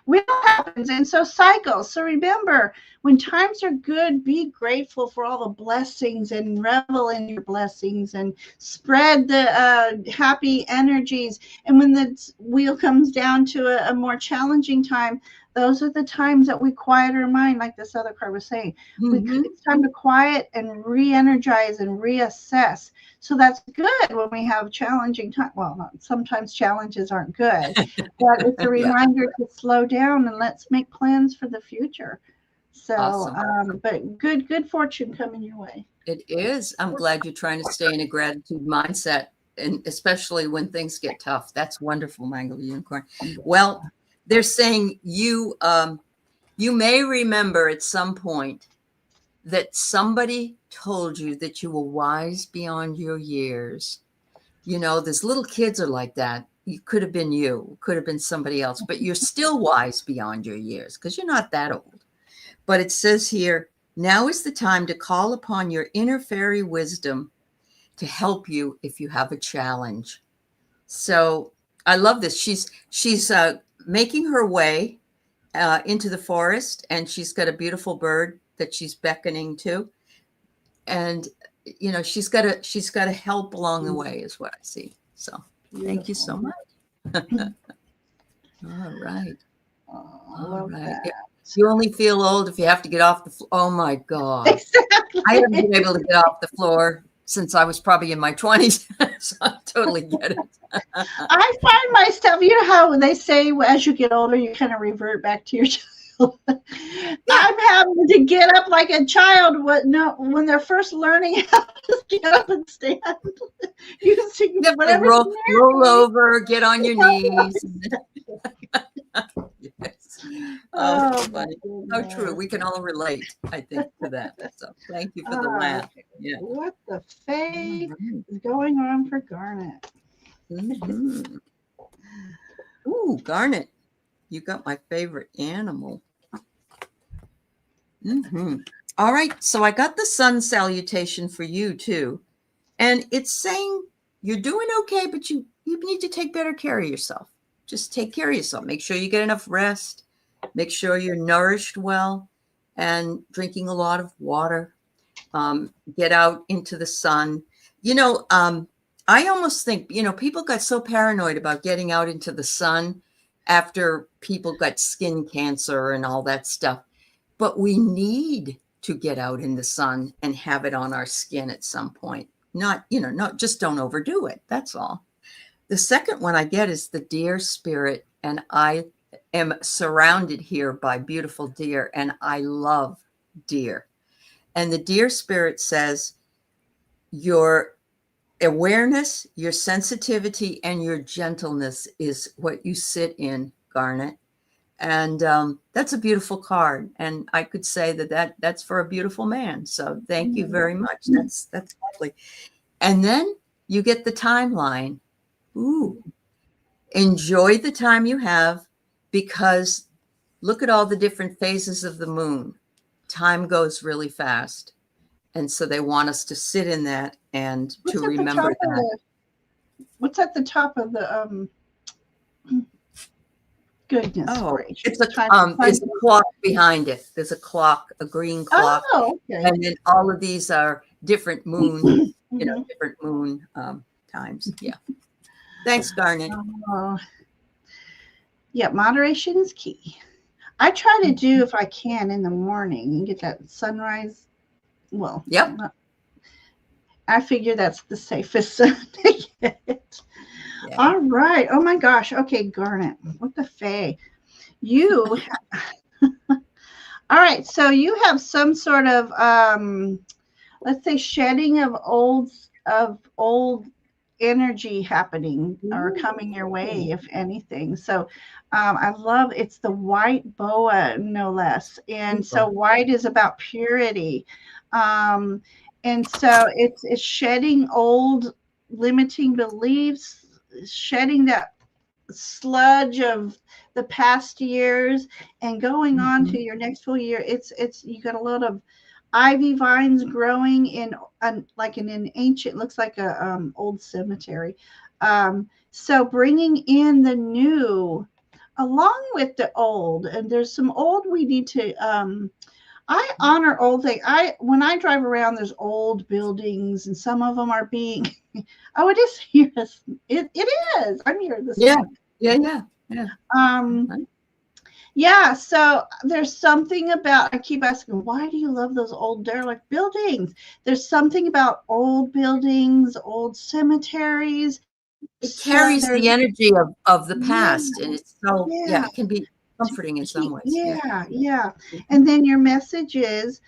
Wheel happens, and so cycles. So remember, when times are good, be grateful for all the blessings and revel in your blessings and spread the happy energies. And when the wheel comes down to a more challenging time, those are the times that we quiet our mind, like this other card was saying. It's time to quiet and re-energize and reassess. So that's good when we have challenging time. Well, sometimes challenges aren't good, but it's a reminder to slow down and let's make plans for the future. So, awesome. But good fortune coming your way. It is. I'm glad you're trying to stay in a gratitude mindset, and especially when things get tough. That's wonderful, Mango Unicorn. Well, they're saying you may remember at some point that somebody told you that you were wise beyond your years. You know, these little kids are like that. You could have been you, could have been somebody else, but you're still wise beyond your years because you're not that old. But it says here, now is the time to call upon your inner fairy wisdom to help you if you have a challenge. So I love this. She's making her way into the forest, and she's got a beautiful bird that she's beckoning to, and you know she's got to help along the way, is what I see. So thank you so much. All right. All right. That. You only feel old if you have to get off the floor. Oh my God. Exactly. I haven't been able to get off the floor since I was probably in my 20s. So I totally get it. I find myself, you know how they say as you get older, you kind of revert back to your child. Yeah. I'm having to get up like a child when they're first learning how to get up and stand. You see, whatever. Roll over, get on your knees. Yes. Oh, funny. Oh, true. We can all relate, I think, to that. So thank you for the laugh. Yeah. What the faith is going on for Garnet? Mm-hmm. Ooh, Garnet, you got my favorite animal. Mm-hmm. All right, so I got the sun salutation for you too, and it's saying you're doing okay, but you need to take better care of yourself. Just take care of yourself. Make sure you get enough rest. Make sure you're nourished well and drinking a lot of water. Get out into the sun. You know, I almost think, you know, people got so paranoid about getting out into the sun after people got skin cancer and all that stuff. But we need to get out in the sun and have it on our skin at some point. Not just don't overdo it. That's all. The second one I get is the deer spirit, and I am surrounded here by beautiful deer, and I love deer. And the deer spirit says your awareness, your sensitivity, and your gentleness is what you sit in, Garnet. And that's a beautiful card. And I could say that's for a beautiful man. So thank you very much. That's lovely. And then you get the timeline. Ooh, enjoy the time you have, because look at all the different phases of the moon. Time goes really fast. And so they want us to sit in that and to remember that. What's at the top of the goodness? Oh, it's there's a clock behind it. There's a clock, a green clock. Oh, okay. And then all of these are different moon, different moon times. Yeah. Thanks, Garnet. Yeah, moderation is key. I try to do, if I can, in the morning and get that sunrise. Well, yep. I figure that's the safest to get. Yeah. All right. Oh my gosh. Okay, Garnet. What the fay? You. All right. So you have some sort of, let's say, shedding of old energy happening or coming your way, if anything. So I love, it's the white boa, no less. And so white is about purity. And so it's shedding old limiting beliefs, shedding that sludge of the past years and going on to your next full year. It's you got a lot of ivy vines growing in like in an ancient, looks like a old cemetery. So bringing in the new along with the old, and there's some old we need to I honor old things. When I drive around, there's old buildings, and some of them are being. Oh, it is here. It is. I'm here this. Yeah. Morning. Yeah. Yeah. So there's something about. I keep asking, why do you love those old derelict buildings? There's something about old buildings, old cemeteries. It carries the energy of the past, and it's so it can be comforting in some ways. Yeah. And then your message is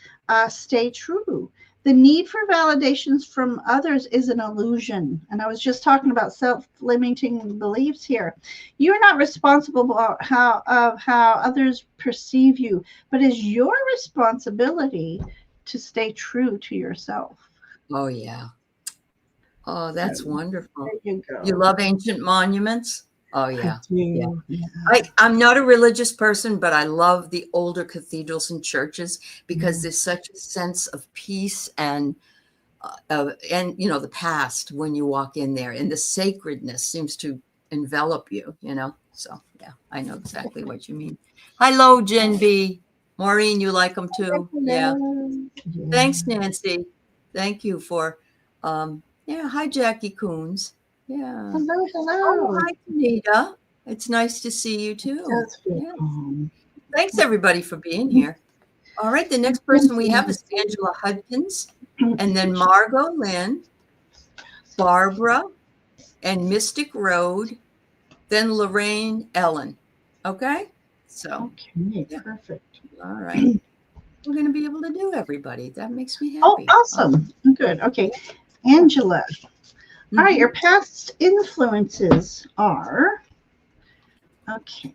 stay true. The need for validations from others is an illusion. And I was just talking about self-limiting beliefs here. You are not responsible for how others perceive you, but it's your responsibility to stay true to yourself. Oh, yeah. Oh, that's wonderful. There you go. You love ancient monuments? Oh, yeah. I do. Yeah. I'm not a religious person, but I love the older cathedrals and churches because there's such a sense of peace and you know, the past when you walk in there, and the sacredness seems to envelop you, you know. So yeah, I know exactly what you mean. Hello, Jen B. Maureen, you like them too? Yeah. Thanks, Nancy. Thank you for yeah, hi Jackie Coons. Yeah. Hello, Oh, hello. hi, Anita. It's nice to see you too. That's good. Yeah. Thanks everybody for being here. All right, the next person we have is Angela Hudkins, and then Margot Lynn, Barbara, and Mystic Road, then Lorraine Ellen. Okay? So, Okay, yeah. perfect. All right. We're going to be able to do everybody. That makes me Oh, happy. awesome. Good. Okay. Angela. All right, your past influences are, okay,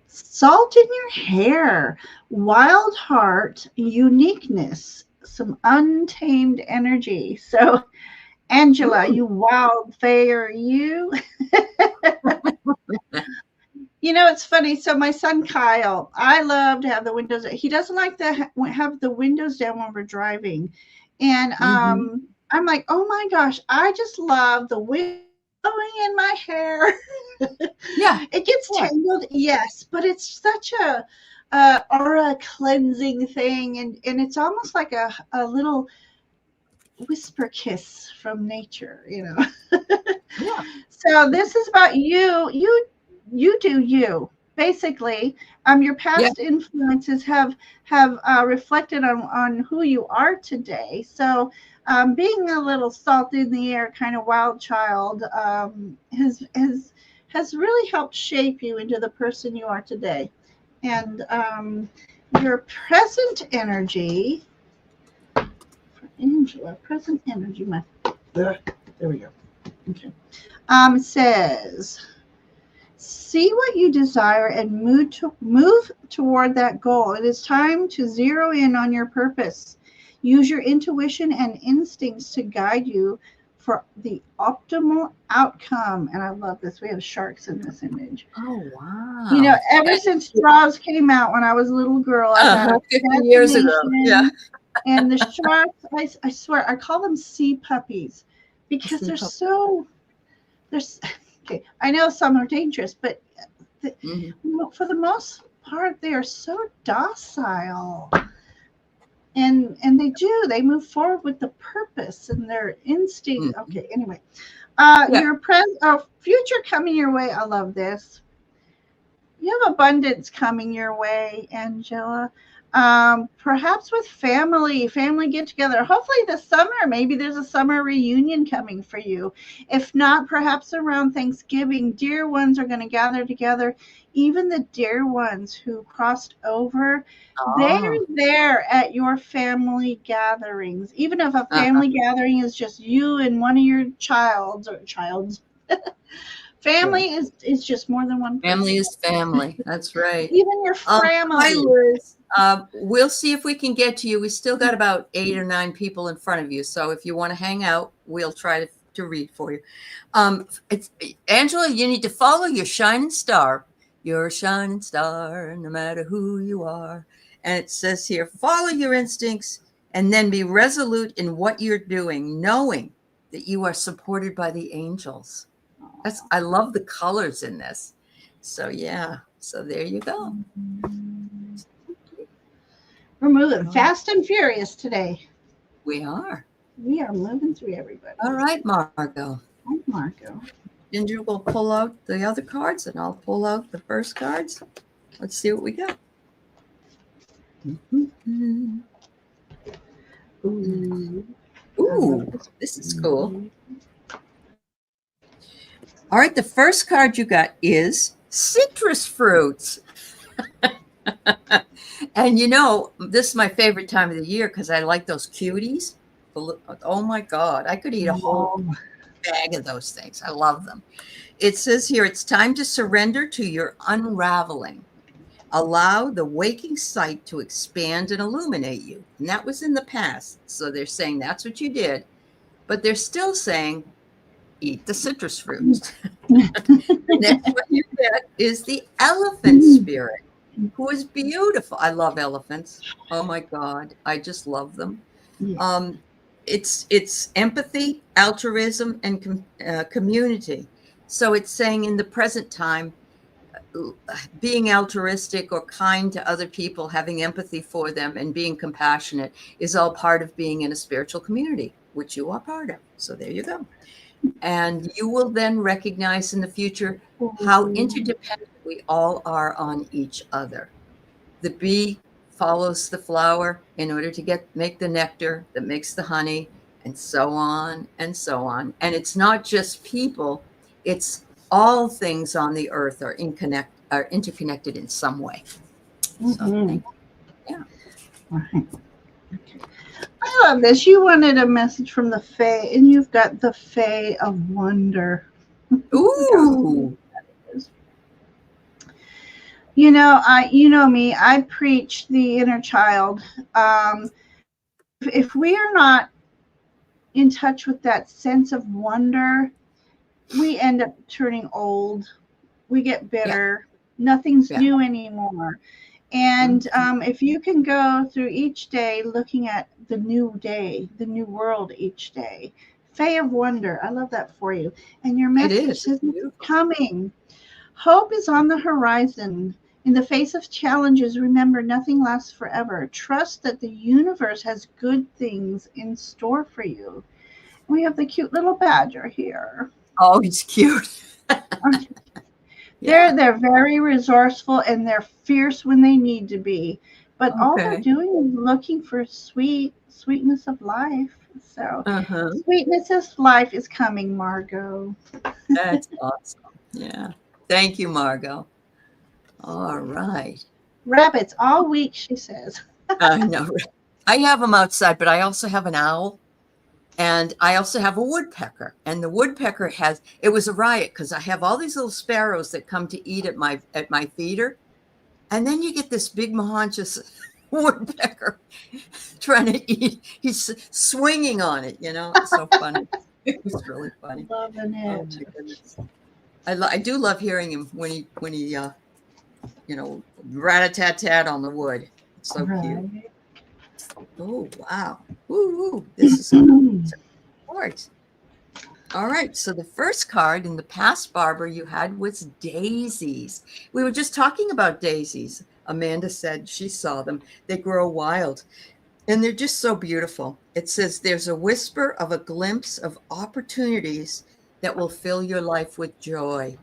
salt in your hair, wild heart, uniqueness, some untamed energy. So, Angela, you wildfire, you. You know, it's funny. So my son Kyle, I love to have the windows. He doesn't like to have the windows down when we're driving, and I'm like, oh my gosh, I just love the wind blowing in my hair. Yeah, it gets tangled, yes, but it's such a aura cleansing thing, and it's almost like a little whisper kiss from nature, you know. yeah. So this is about you. You do you. Basically, your past influences have reflected on who you are today. So, being a little salt in the air, kind of wild child, has really helped shape you into the person you are today. And your present energy, Angela, present energy. There we go. Okay. Says, see what you desire and move toward that goal. It is time to zero in on your purpose. Use your intuition and instincts to guide you for the optimal outcome. And I love this. We have sharks in this image. Oh, wow. You know, ever since straws came out when I was a little girl, I had 50 years ago. Yeah. And the sharks, I swear, I call them sea puppies because they're so, okay, I know some are dangerous, but for the most part, they are so docile. And they move forward with the purpose and their instinct. Okay, anyway. Your future coming your way. I love this. You have abundance coming your way, Angela. Perhaps with family get together. Hopefully this summer, maybe there's a summer reunion coming for you. If not, perhaps around Thanksgiving, dear ones are going to gather together. Even the dear ones who crossed over, they're there at your family gatherings. Even if a family gathering is just you and one of your child's. Family is just more than one person. Family is family. That's right. Even your family. Hi, Liz. We'll see if we can get to you. We still got about 8 or 9 people in front of you. So if you want to hang out, we'll try to read for you. Angela, you need to follow your shining star. You're a shining star, no matter who you are. And it says here, follow your instincts and then be resolute in what you're doing, knowing that you are supported by the angels. I love the colors in this. So yeah, so there you go. We're moving fast and furious today. We are. We are moving through everybody. All right, Margot. Hi, Margot. Ginger will pull out the other cards and I'll pull out the first cards. Let's see what we got. Ooh, this is cool. All right, the first card you got is citrus fruits. And you know, this is my favorite time of the year because I like those cuties. Oh my God, I could eat a whole bag of those things. I love them. It says here, it's time to surrender to your unraveling. Allow the waking sight to expand and illuminate you. And that was in the past. So they're saying that's what you did. But they're still saying, eat the citrus fruits. The next one you get is the elephant spirit, who is beautiful. I love elephants. Oh my God. I just love them. Yeah. It's empathy, altruism, and community. So it's saying in the present time, being altruistic or kind to other people, having empathy for them, and being compassionate is all part of being in a spiritual community, which you are part of. So there you go. And you will then recognize in the future how interdependent we all are on each other. The bee follows the flower in order to make the nectar that makes the honey, and so on and so on. And it's not just people, it's all things on the earth are interconnected in some way. So, yeah. Right. Okay. I love this. You wanted a message from the Fae, and you've got the Fae of Wonder. Ooh. You know me. I preach the inner child. If we are not in touch with that sense of wonder, we end up turning old. We get bitter. Nothing's new anymore. And if you can go through each day looking at the new day, the new world each day, Fae of Wonder, I love that for you. And your message is coming. Hope is on the horizon. In the face of challenges, remember nothing lasts forever. Trust that the universe has good things in store for you. We have the cute little badger here. Oh, he's cute. They're very resourceful and they're fierce when they need to be. But all they're doing is looking for sweetness of life. So sweetness of life is coming, Margot. That's awesome. Yeah. Thank you, Margot. All right. Rabbits all week, she says. I know. I have them outside, but I also have an owl. And I also have a woodpecker. And the woodpecker it was a riot because I have all these little sparrows that come to eat at my feeder. And then you get this big mahonchus woodpecker trying to eat. He's swinging on it, It's so funny. It was really funny. Loving it. Oh my goodness. I do love hearing him when he rat-a-tat-tat on the wood. It's so cute. Oh, wow. Ooh, this is support. All right. So the first card in the past, Barbara, you had was daisies. We were just talking about daisies. Amanda said she saw them. They grow wild. And they're just so beautiful. It says there's a whisper of a glimpse of opportunities that will fill your life with joy.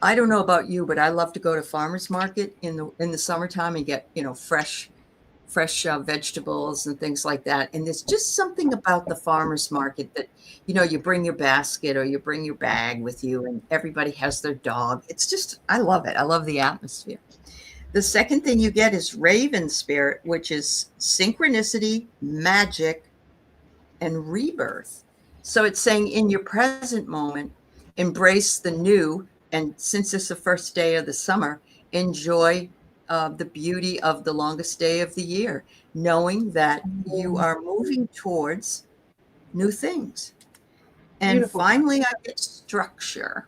I don't know about you, but I love to go to farmers market in the summertime and get, fresh vegetables and things like that. And there's just something about the farmers market that, you bring your basket or you bring your bag with you and everybody has their dog. It's just, I love it. I love the atmosphere. The second thing you get is Raven Spirit, which is synchronicity, magic, and rebirth. So it's saying in your present moment, embrace the new. And since it's the first day of the summer, enjoy the beauty of the longest day of the year, knowing that you are moving towards new things. And beautiful. Finally, I get structure.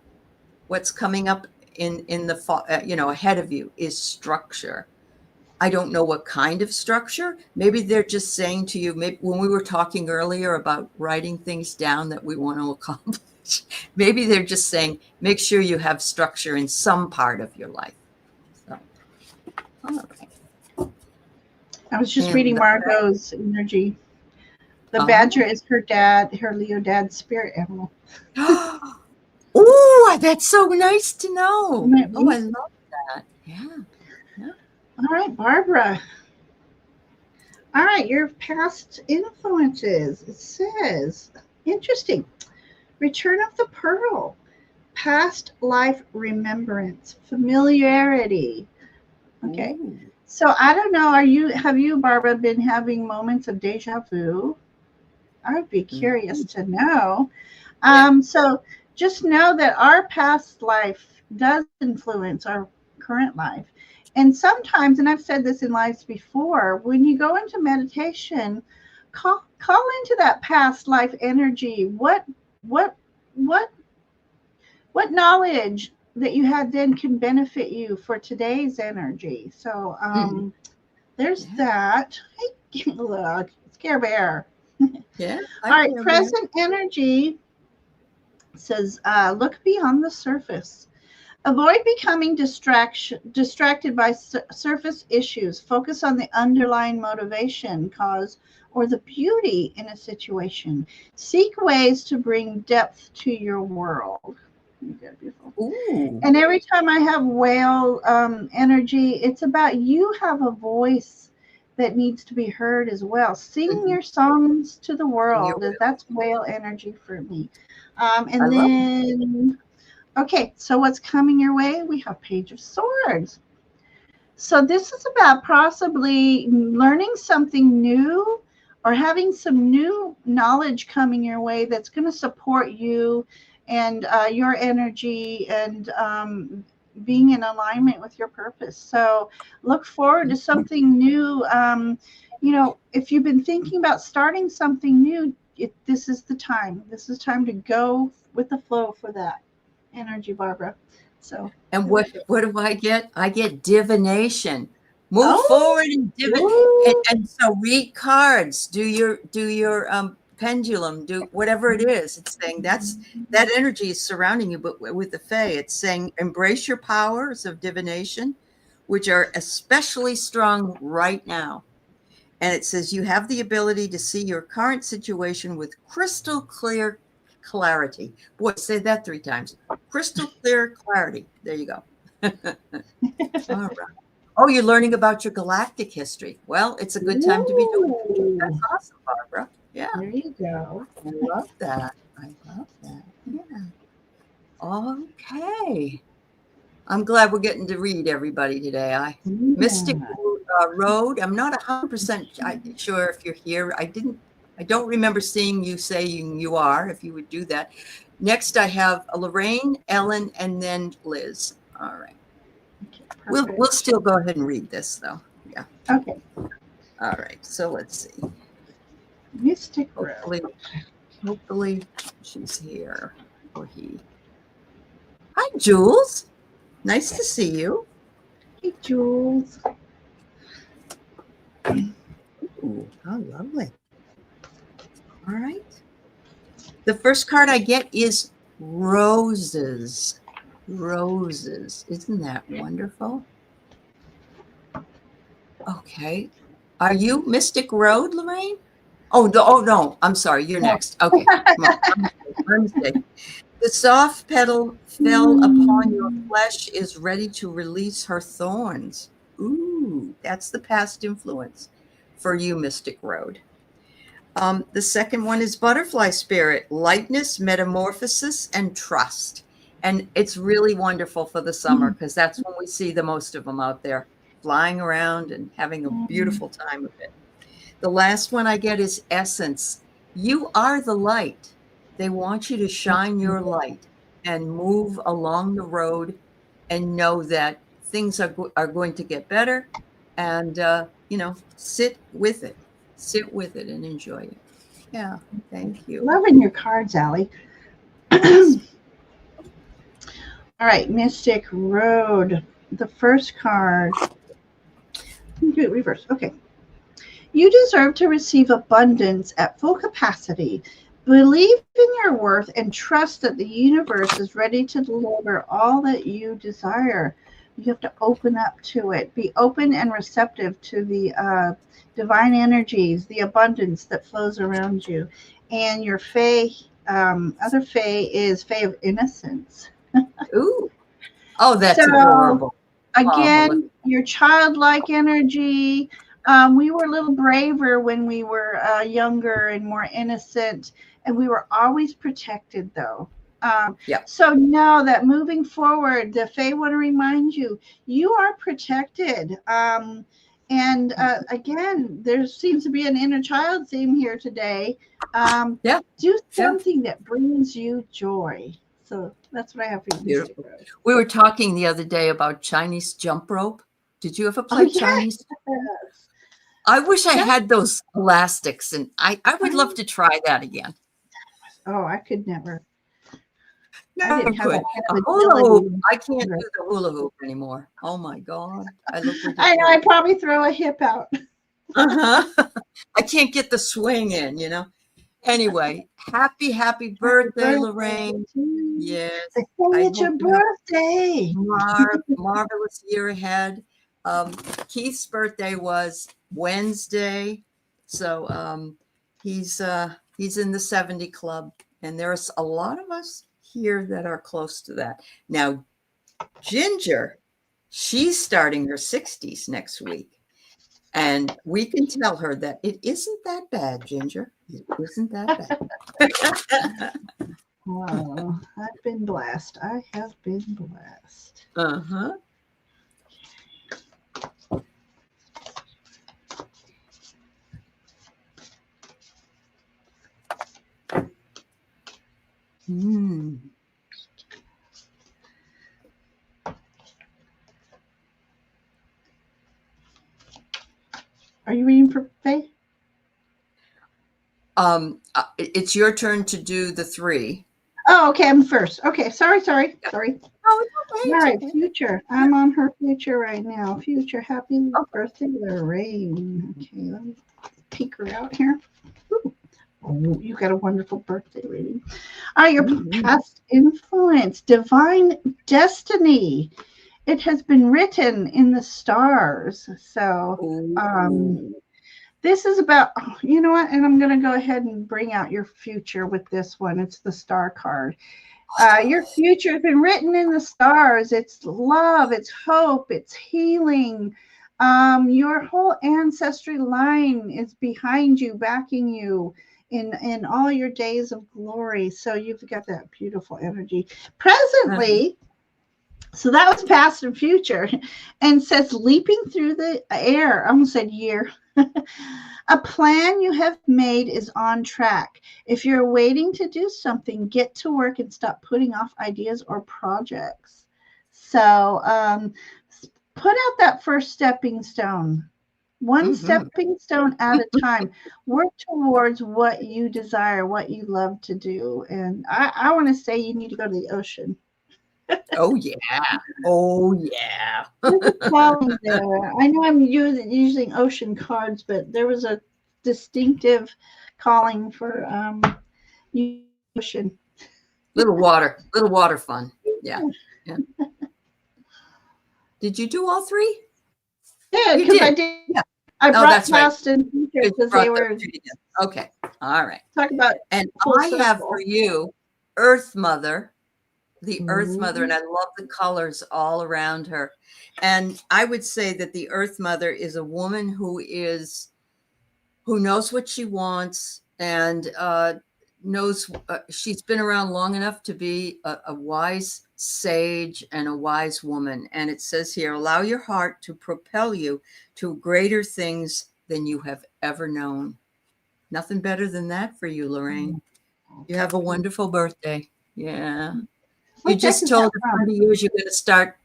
What's coming up in the ahead of you is structure. I don't know what kind of structure. Maybe they're just saying to you, maybe when we were talking earlier about writing things down that we want to accomplish, maybe they're just saying, make sure you have structure in some part of your life. So, all right. I was just reading Margot's energy. The badger is her Leo dad's spirit animal. Oh, that's so nice to know. Oh, I love that. Yeah. All right, Barbara. All right, your past influences. It says, interesting. Return of the Pearl. Past life remembrance. Familiarity. Okay. Ooh. So I don't know. Have you, Barbara, been having moments of deja vu? I would be curious to know. So just know that our past life does influence our current life. And sometimes, and I've said this in lives before, when you go into meditation, call into that past life energy. What what what knowledge that you had then can benefit you for today's energy. So there's that. Hey, look, Scare Bear. Yeah. All right, present energy says, look beyond the surface. Avoid becoming distracted by surface issues. Focus on the underlying motivation, cause, or the beauty in a situation. Seek ways to bring depth to your world. Beautiful. Ooh. And every time I have whale energy, it's about you have a voice that needs to be heard as well. Sing your songs to the world. That's whale energy for me. And then, okay, so what's coming your way? We have Page of Swords. So this is about possibly learning something new or having some new knowledge coming your way that's going to support you and your energy and being in alignment with your purpose. So look forward to something new. You know, if you've been thinking about starting something new, this is the time. This is time to go with the flow for that energy, Barbara. So. And what do I get? I get divination. Move forward and divination. And so read cards. Do your pendulum. Do whatever it is. It's saying that energy is surrounding you. But with the Fae, it's saying embrace your powers of divination, which are especially strong right now. And it says you have the ability to see your current situation with crystal clear clarity. Boy, say that 3 times. Crystal clear clarity. There you go. All right. Oh, you're learning about your galactic history. Well, it's a good time to be doing it. That's awesome, Barbara. Yeah. There you go. I love that. Yeah. Okay. I'm glad we're getting to read everybody today. Mystic Road. I'm not 100% sure if you're here. I don't remember seeing you saying you are, if you would do that. Next, I have Lorraine, Ellen, and then Liz. All right. Okay, we'll still go ahead and read this, though. Yeah. Okay. All right. So let's see. Mystic Hopefully she's here or he. Hi, Jules. Nice to see you. Hey, Jules. Ooh, how lovely. All right. The first card I get is roses. Roses. Isn't that wonderful? Okay. Are you Mystic Road, Lorraine? Oh, no. I'm sorry. You're next. Okay. Come on. My mistake. The soft petal fell upon your flesh is ready to release her thorns. Ooh, that's the past influence for you, Mystic Road. The second one is butterfly spirit, lightness, metamorphosis, and trust. And it's really wonderful for the summer because that's when we see the most of them out there flying around and having a beautiful time with it. The last one I get is essence. You are the light. They want you to shine your light and move along the road and know that things are going to get better and, sit with it. Sit with it and enjoy it. Yeah, thank you. Loving your cards, Aley. All right, Mystic Road. The first card. Do it reverse. Okay. You deserve to receive abundance at full capacity. Believe in your worth and trust that the universe is ready to deliver all that you desire. You have to open up to it. Be open and receptive to the divine energies, the abundance that flows around you. And your Fae, other Fae is Fae of Innocence. Ooh. Oh, that's adorable. Again, your childlike energy. We were a little braver when we were younger and more innocent, and we were always protected, though. Yeah. So know that moving forward, the Fae want to remind you, you are protected. And again, there seems to be an inner child theme here today. Yeah. Do something that brings you joy. So that's what I have for you, Mystic Beautiful. Rose. We were talking the other day about Chinese jump rope. Did you ever play Chinese? Yes. I wish I had those elastics, and I would love to try that again. Oh, I could never. No, I didn't have could. that kind A of hula hoop. ability. I can't do the hula hoop anymore. Oh my God. I look ridiculous. I know, I probably throw a hip out. Uh-huh. I can't get the swing in, Anyway, happy birthday, Lorraine. Yes. They say I it's your hope you have birthday. marvelous year ahead. Keith's birthday was Wednesday, so he's in the 70 club, and there's a lot of us here that are close to that. Now, Ginger, she's starting her 60s next week, and we can tell her that it isn't that bad, Ginger. It isn't that bad. Oh, I've been blessed. I have been blessed. Uh-huh. Hmm. Are you reading for Faye? It's your turn to do the 3. Oh, okay. I'm first. Okay. Sorry. Oh, it's okay. All right. Future. I'm on her future right now. Future. Happy birthday, Lorraine. Okay. Let me peek her out here. Ooh. Oh, you got a wonderful birthday reading. All right. Your past influence, divine destiny. It has been written in the stars. So, this is about, you know what? And I'm going to go ahead and bring out your future with this one. It's the star card. Your future has been written in the stars. It's love, it's hope, it's healing. Your whole ancestry line is behind you, backing you in all your days of glory. So you've got that beautiful energy. Presently, so that was past and future, and says leaping through the air. I almost said year. A plan you have made is on track. If you're waiting to do something, get to work and stop putting off ideas or projects. So put out that first stepping stone. One stepping stone at a time. Work towards what you desire, what you love to do. And I want to say you need to go to the ocean. Oh yeah. There's a calling there. I know I'm using ocean cards, but there was a distinctive calling for ocean. Little water fun. Yeah. Did you do all 3? Yeah, because I did. Yeah. I brought past and future because they were okay. All right. Talk about, and I have for you Earth Mother. The Earth Mother, and I love the colors all around her. And I would say that the Earth Mother is a woman who knows what she wants and knows she's been around long enough to be a wise sage and a wise woman. And it says here, allow your heart to propel you to greater things than you have ever known. Nothing better than that for you, Lorraine. You have a wonderful birthday. Yeah. You just told a friend of yours you're going to start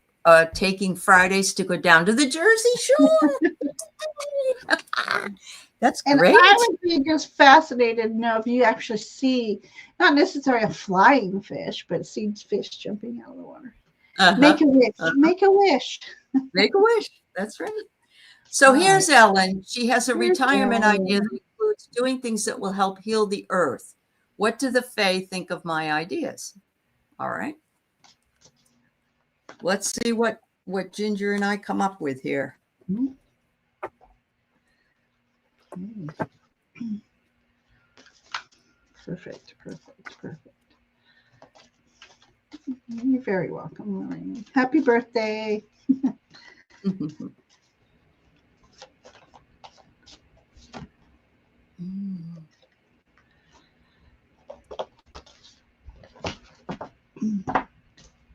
taking Fridays to go down to the Jersey Shore. That's great. And I would be just fascinated to know if you actually see, not necessarily a flying fish, but see fish jumping out of the water. Make a wish. Make a wish. Make a wish. That's right. So here's Ellen. She has a retirement idea that includes doing things that will help heal the earth. What do the Fae think of my ideas? All right. Let's see what Ginger and I come up with here. Perfect. You're very welcome, Lorraine. Happy birthday.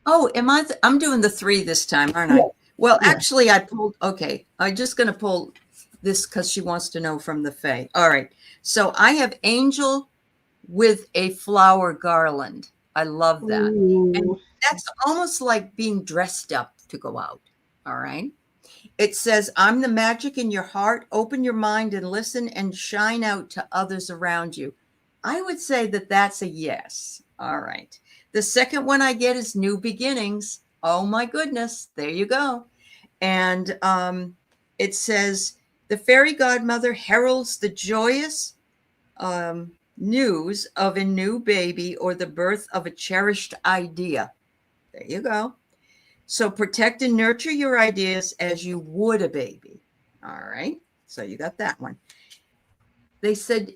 Oh, I'm doing the 3 this time, aren't I? Yeah. Well, Yeah. actually, I pulled. Okay, I'm just going to pull this because she wants to know from the Fae. All right. So I have angel with a flower garland. I love that. And Ooh. that's almost like being dressed up to go out. All right. It says, I'm the magic in your heart. Open your mind and listen and shine out to others around you. I would say that that's a yes. All right. The second one I get is new beginnings. Oh my goodness. There you go. And it says, the fairy godmother heralds the joyous news of a new baby or the birth of a cherished idea. There you go. So protect and nurture your ideas as you would a baby. All right. So you got that one. They said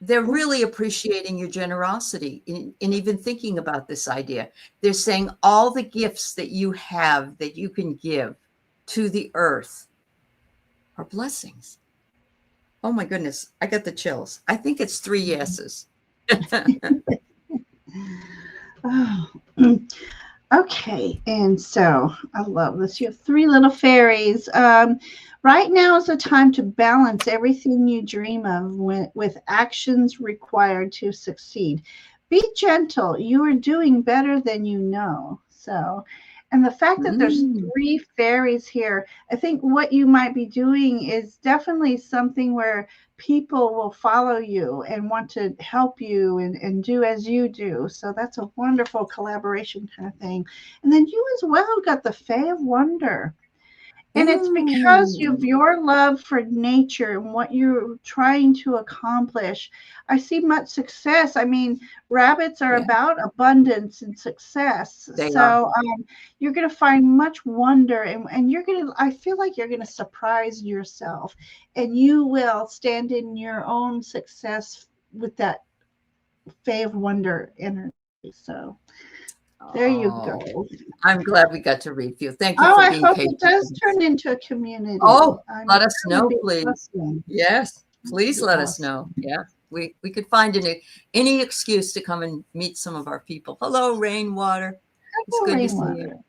they're really appreciating your generosity in even thinking about this idea. They're saying all the gifts that you have that you can give to the earth are blessings. Oh my goodness. I got the chills. I think it's 3 yeses. Oh. Okay, and so I love this. You have 3 little fairies. Right now is the time to balance everything you dream of with actions required to succeed. Be gentle. You are doing better than you know. So, and the fact that there's 3 fairies here, I think what you might be doing is definitely something where people will follow you and want to help you and do as you do. So that's a wonderful collaboration kind of thing. And then you as well got the Fae of Wonder. And it's because of your love for nature and what you're trying to accomplish. I see much success. I mean, rabbits are about abundance and success. So you're going to find much wonder and you're going to, I feel like you're going to surprise yourself and you will stand in your own success with that Fae of Wonder energy. So there you go. I'm glad we got to review. Thank you Oh, for I being hope patient. it does turn into a community. Oh, let That us would know, be please. awesome. Yes, please let us Awesome. know. Yeah, we could find any excuse to come and meet some of our people. Hello, Rainwater. It's good to see you.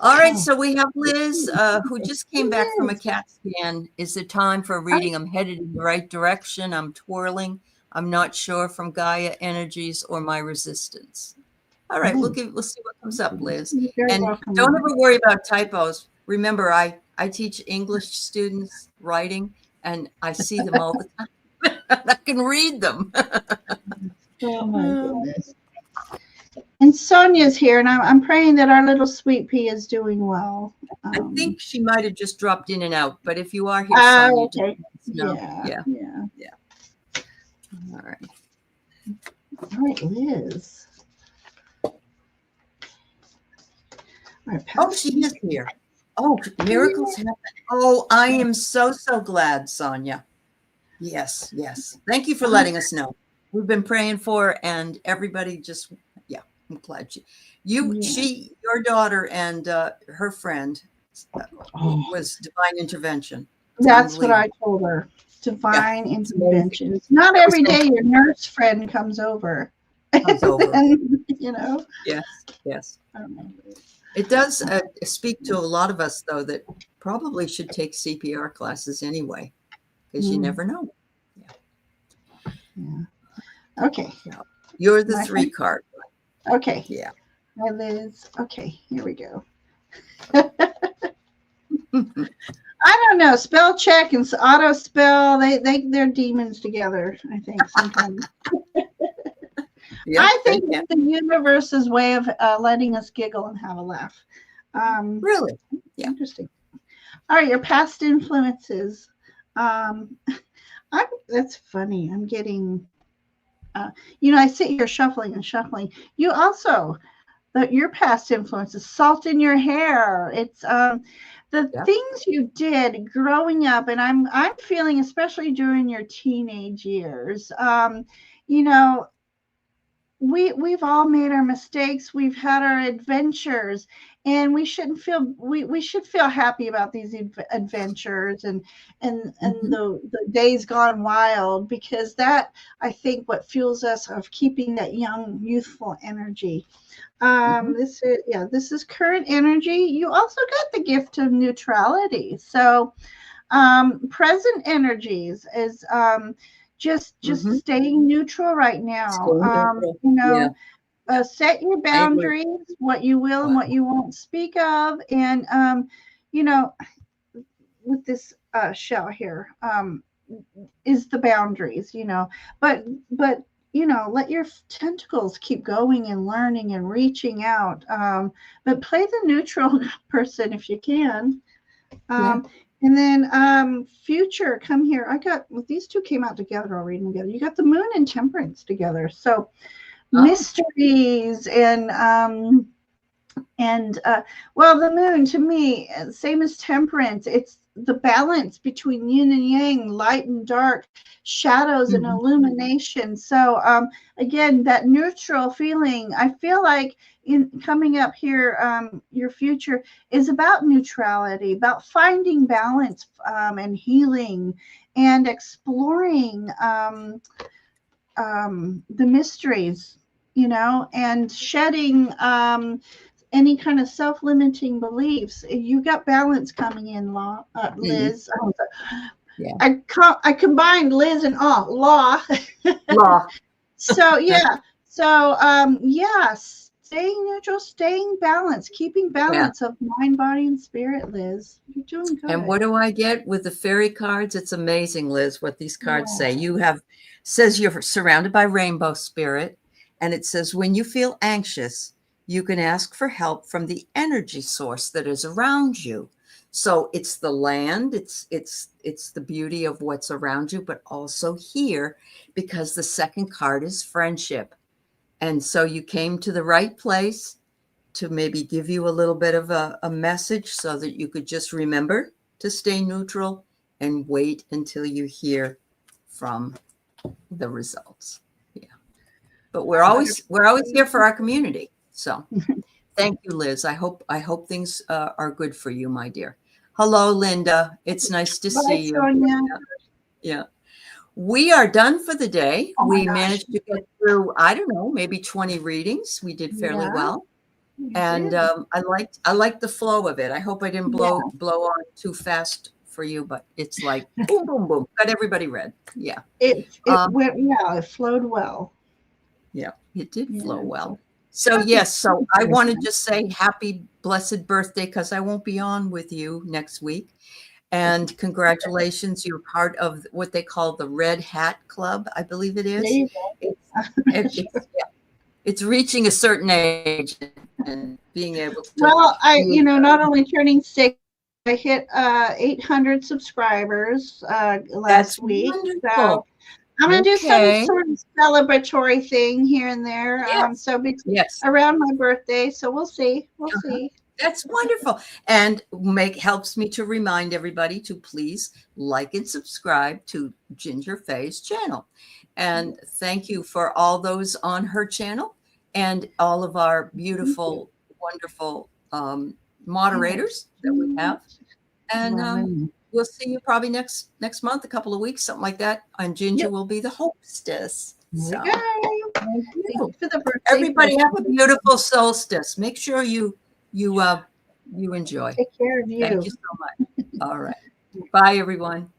All right, so we have Liz, who just came back from a CAT scan. Is it time for a reading? I'm headed in the right direction. I'm twirling. I'm not sure from Gaia energies or my resistance. All right, we'll see what comes up, Liz. And don't ever worry about typos. Remember, I teach English students writing, and I see them all the time. I can read them. Oh my goodness. And Sonia's here, and I'm praying that our little sweet pea is doing well. I think she might have just dropped in and out, but if you are here, Sonia, okay. Yeah. All right, Liz. Oh, she is here. Oh, miracles happen. Oh, I am so glad, Sonia. Yes. Thank you for letting us know. We've been praying for, and everybody just, I'm glad your daughter and her friend was divine intervention. That's what I told her. Divine intervention. It's not every day your nurse friend comes over. You know? Yes. It does speak to a lot of us, though, that probably should take CPR classes anyway, because you never know. Yeah. Okay. You're the 3 card. Okay. Yeah. Hi, Liz. Okay, here we go. I don't know. Spell check and auto spell. They're demons together, I think, sometimes. I think it's the universe's way of letting us giggle and have a laugh. Really? Yeah. Interesting. All right, your past influences. That's funny. I'm getting, I sit here shuffling and shuffling. You also, your past influences, salt in your hair. It's things you did growing up, and I'm feeling, especially during your teenage years. We've all made our mistakes. We've had our adventures, and we shouldn't feel we should feel happy about these adventures and the days gone wild, because that, I think, what fuels us of keeping that young, youthful energy. This is current energy. You also got the gift of neutrality. So present energies is just staying neutral right now. Set your boundaries, what you will and what you won't speak of, and with this shell here is the boundaries, but let your tentacles keep going and learning and reaching out, but play the neutral person if you can. And then future, come here. These two came out together. I'll read them together. You got the moon and temperance together. So mysteries and the moon to me, same as temperance. It's the balance between yin and yang, light and dark, shadows and illumination. So again, that neutral feeling, I feel like in coming up here, your future is about neutrality, about finding balance and healing and exploring the mysteries, and shedding any kind of self-limiting beliefs. You got balance coming in, Liz. I combined Liz and law. So staying neutral, staying balanced, keeping balance of mind, body, and spirit, Liz. You're doing good. And what do I get with the fairy cards? It's amazing, Liz, what these cards say. Says you're surrounded by rainbow spirit, and it says when you feel anxious, you can ask for help from the energy source that is around you. So it's the land, it's the beauty of what's around you, but also here, because the second card is friendship. And so you came to the right place to maybe give you a little bit of a message so that you could just remember to stay neutral and wait until you hear from the results. Yeah. But we're always here for our community. So thank you, Liz. I hope things are good for you, my dear. Hello, Linda. It's nice to see you. Sonia. Yeah. We are done for the day. We managed to get through, I don't know, maybe 20 readings. We did fairly well. And I liked the flow of it. I hope I didn't blow on too fast for you, but it's like boom, boom, boom. Got everybody read. Yeah. It went well. It flowed well. Yeah, it did flow well. So yes, so I want to just say happy blessed birthday, because I won't be on with you next week. And congratulations, you're part of what they call the Red Hat Club, I believe it is. It's reaching a certain age and being able to. Well, not only turning 6, I hit 800 subscribers last week. Wonderful. So I'm going to do some sort of celebratory thing here and there. Around my birthday. So we'll see. We'll see. That's wonderful. And helps me to remind everybody to please like and subscribe to Ginger Faye's channel. And thank you for all those on her channel and all of our beautiful, wonderful moderators that we have. And we'll see you probably next month, a couple of weeks, something like that. And Ginger will be the hostess. So, thank you for the birthday. Everybody have a beautiful solstice. Make sure you enjoy. Take care of you. Thank you so much. All right. Bye, everyone.